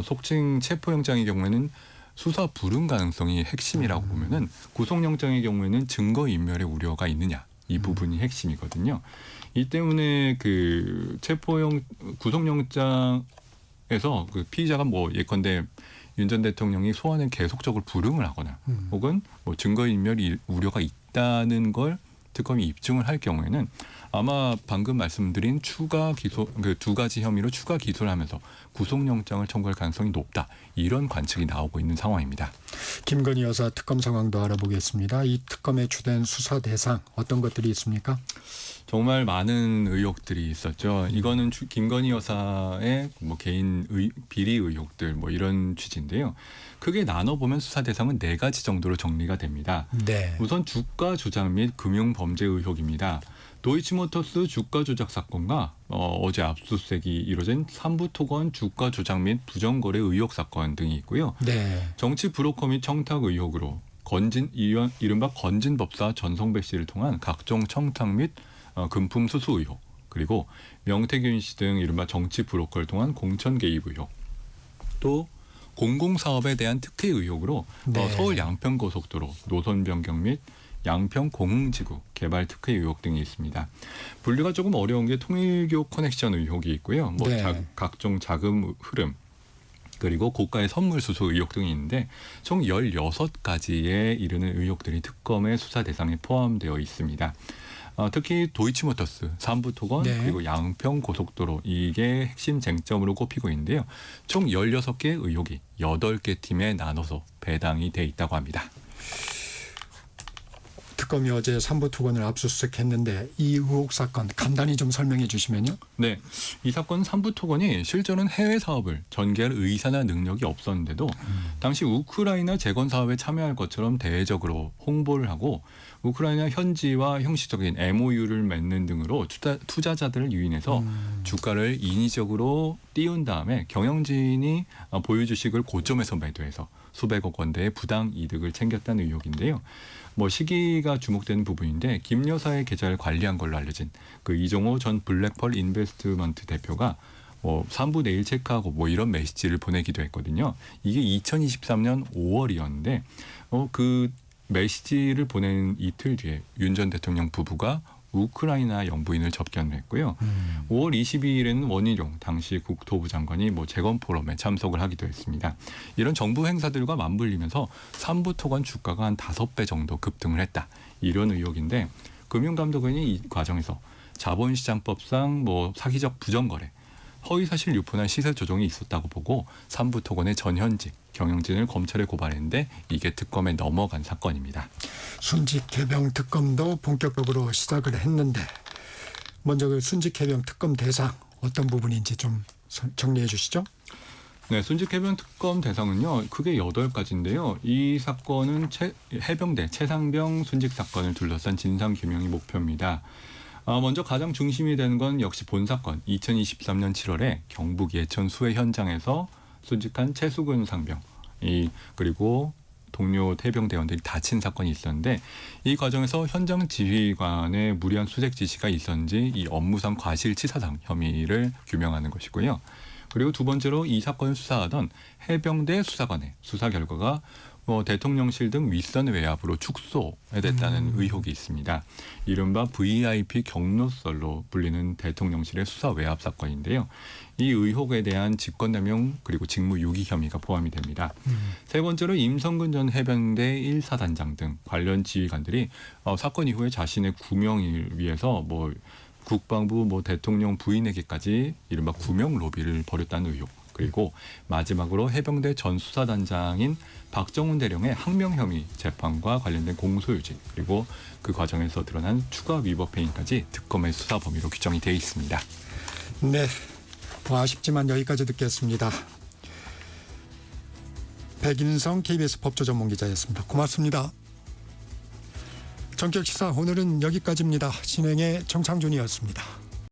속칭 체포영장의 경우에는 수사 불응 가능성이 핵심이라고 보면은 구속영장의 경우에는 증거인멸의 우려가 있느냐, 이 부분이 핵심이거든요. 이 때문에 그 구속영장에서 그 피의자가 뭐 예컨대 윤 전 대통령이 소환을 계속적으로 불응을 하거나 혹은 뭐 증거인멸 우려가 있다는 걸 특검이 입증을 할 경우에는 아마 방금 말씀드린 추가 기소, 그 2가지 혐의로 추가 기소를 하면서 구속영장을 청구할 가능성이 높다, 이런 관측이 나오고 있는 상황입니다. 김건희 여사 특검 상황도 알아보겠습니다. 이 특검의 주된 수사 대상 어떤 것들이 있습니까? 정말 많은 의혹들이 있었죠. 이거는 김건희 여사의 뭐 개인 비리 의혹들 뭐 이런 취지인데요. 크게 나눠보면 수사 대상은 4가지 정도로 정리가 됩니다. 우선 주가 조작 및 금융 범죄 의혹입니다. 도이치모터스 주가 조작 사건과 어제 압수수색이 이루어진 삼부토건 주가 조작 및 부정거래 의혹 사건 등이 있고요. 정치 브로커 및 청탁 의혹으로 이른바 건진법사 전성배 씨를 통한 각종 청탁 및 금품 수수 의혹, 그리고 명태균 씨 등 이른바 정치 브로커를 통한 공천 개입 의혹, 또 공공사업에 대한 특혜 의혹으로 서울 양평고속도로 노선 변경 및 양평 공흥지구 개발 특혜 의혹 등이 있습니다. 분류가 조금 어려운 게 통일교 커넥션 의혹이 있고요. 뭐 각종 자금 흐름, 그리고 고가의 선물 수수 의혹 등이 있는데 총 16가지에 이르는 의혹들이 특검의 수사 대상에 포함되어 있습니다. 특히 도이치모터스, 삼부토건 네. 그리고 양평 고속도로 이게 핵심 쟁점으로 꼽히고 있는데요. 총 16개의 의혹이 8개 팀에 나눠서 배당이 돼 있다고 합니다. 특검이 어제 삼부토건을 압수수색했는데 이 의혹 사건 간단히 좀 설명해 주시면요. 네, 이 사건 삼부토건이 실제로는 해외 사업을 전개할 의사나 능력이 없었는데도 당시 우크라이나 재건 사업에 참여할 것처럼 대외적으로 홍보를 하고 우크라이나 현지와 형식적인 MOU를 맺는 등으로 투자자들을 유인해서 주가를 인위적으로 띄운 다음에 경영진이 보유 주식을 고점에서 매도해서 수백억 원대의 부당 이득을 챙겼다는 의혹인데요. 시기가 주목되는 부분인데 김 여사의 계좌를 관리한 걸로 알려진 그 이종호 전 블랙펄 인베스트먼트 대표가 삼부 내일 체크하고 이런 메시지를 보내기도 했거든요. 이게 2023년 5월이었는데 그 메시지를 보낸 이틀 뒤에 윤 전 대통령 부부가 우크라이나 영부인을 접견을 했고요. 5월 22일에는 원희룡 당시 국토부 장관이 재건 포럼에 참석을 하기도 했습니다. 이런 정부 행사들과 맞물리면서 삼부토건 주가가 한 5배 정도 급등을 했다. 이런 의혹인데 금융감독원이 이 과정에서 자본시장법상 사기적 부정거래, 허위사실 유포나 시세 조정이 있었다고 보고 삼부토건의 전현직 경영진을 검찰에 고발했는데 이게 특검에 넘어간 사건입니다. 순직 개병 특검도 본격적으로 시작을 했는데 먼저 그 순직 해병 특검 대상 어떤 부분인지 좀 정리해 주시죠. 네, 순직 해병 특검 대상은요. 크게 8가지인데요. 이 사건은 해병대 최상병 순직 사건을 둘러싼 진상규명이 목표입니다. 먼저 가장 중심이 되는 건 역시 본 사건 2023년 7월에 경북 예천 수해 현장에서 순직한 최수근 상병 그리고 동료 해병대원들이 다친 사건이 있었는데 이 과정에서 현장 지휘관의 무리한 수색 지시가 있었는지 이 업무상 과실치사상 혐의를 규명하는 것이고요. 그리고 두 번째로 이 사건을 수사하던 해병대 수사관의 수사 결과가 대통령실 등 윗선 외압으로 축소됐다는 의혹이 있습니다. 이른바 VIP 경로설로 불리는 대통령실의 수사 외압 사건인데요. 이 의혹에 대한 직권남용 그리고 직무유기 혐의가 포함이 됩니다. 세 번째로 임성근 전 해병대 1사단장 등 관련 지휘관들이 사건 이후에 자신의 구명을 위해서 국방부 대통령 부인에게까지 이른바 구명 로비를 벌였다는 의혹. 그리고 마지막으로 해병대 전 수사단장인 박정훈 대령의 항명 혐의 재판과 관련된 공소유지 그리고 그 과정에서 드러난 추가 위법 행위까지 특검의 수사 범위로 규정이 되어 있습니다. 네, 아쉽지만 여기까지 듣겠습니다. 백인성 KBS 법조전문기자였습니다. 고맙습니다. 전격시사 오늘은 여기까지입니다. 진행의 정창준이었습니다.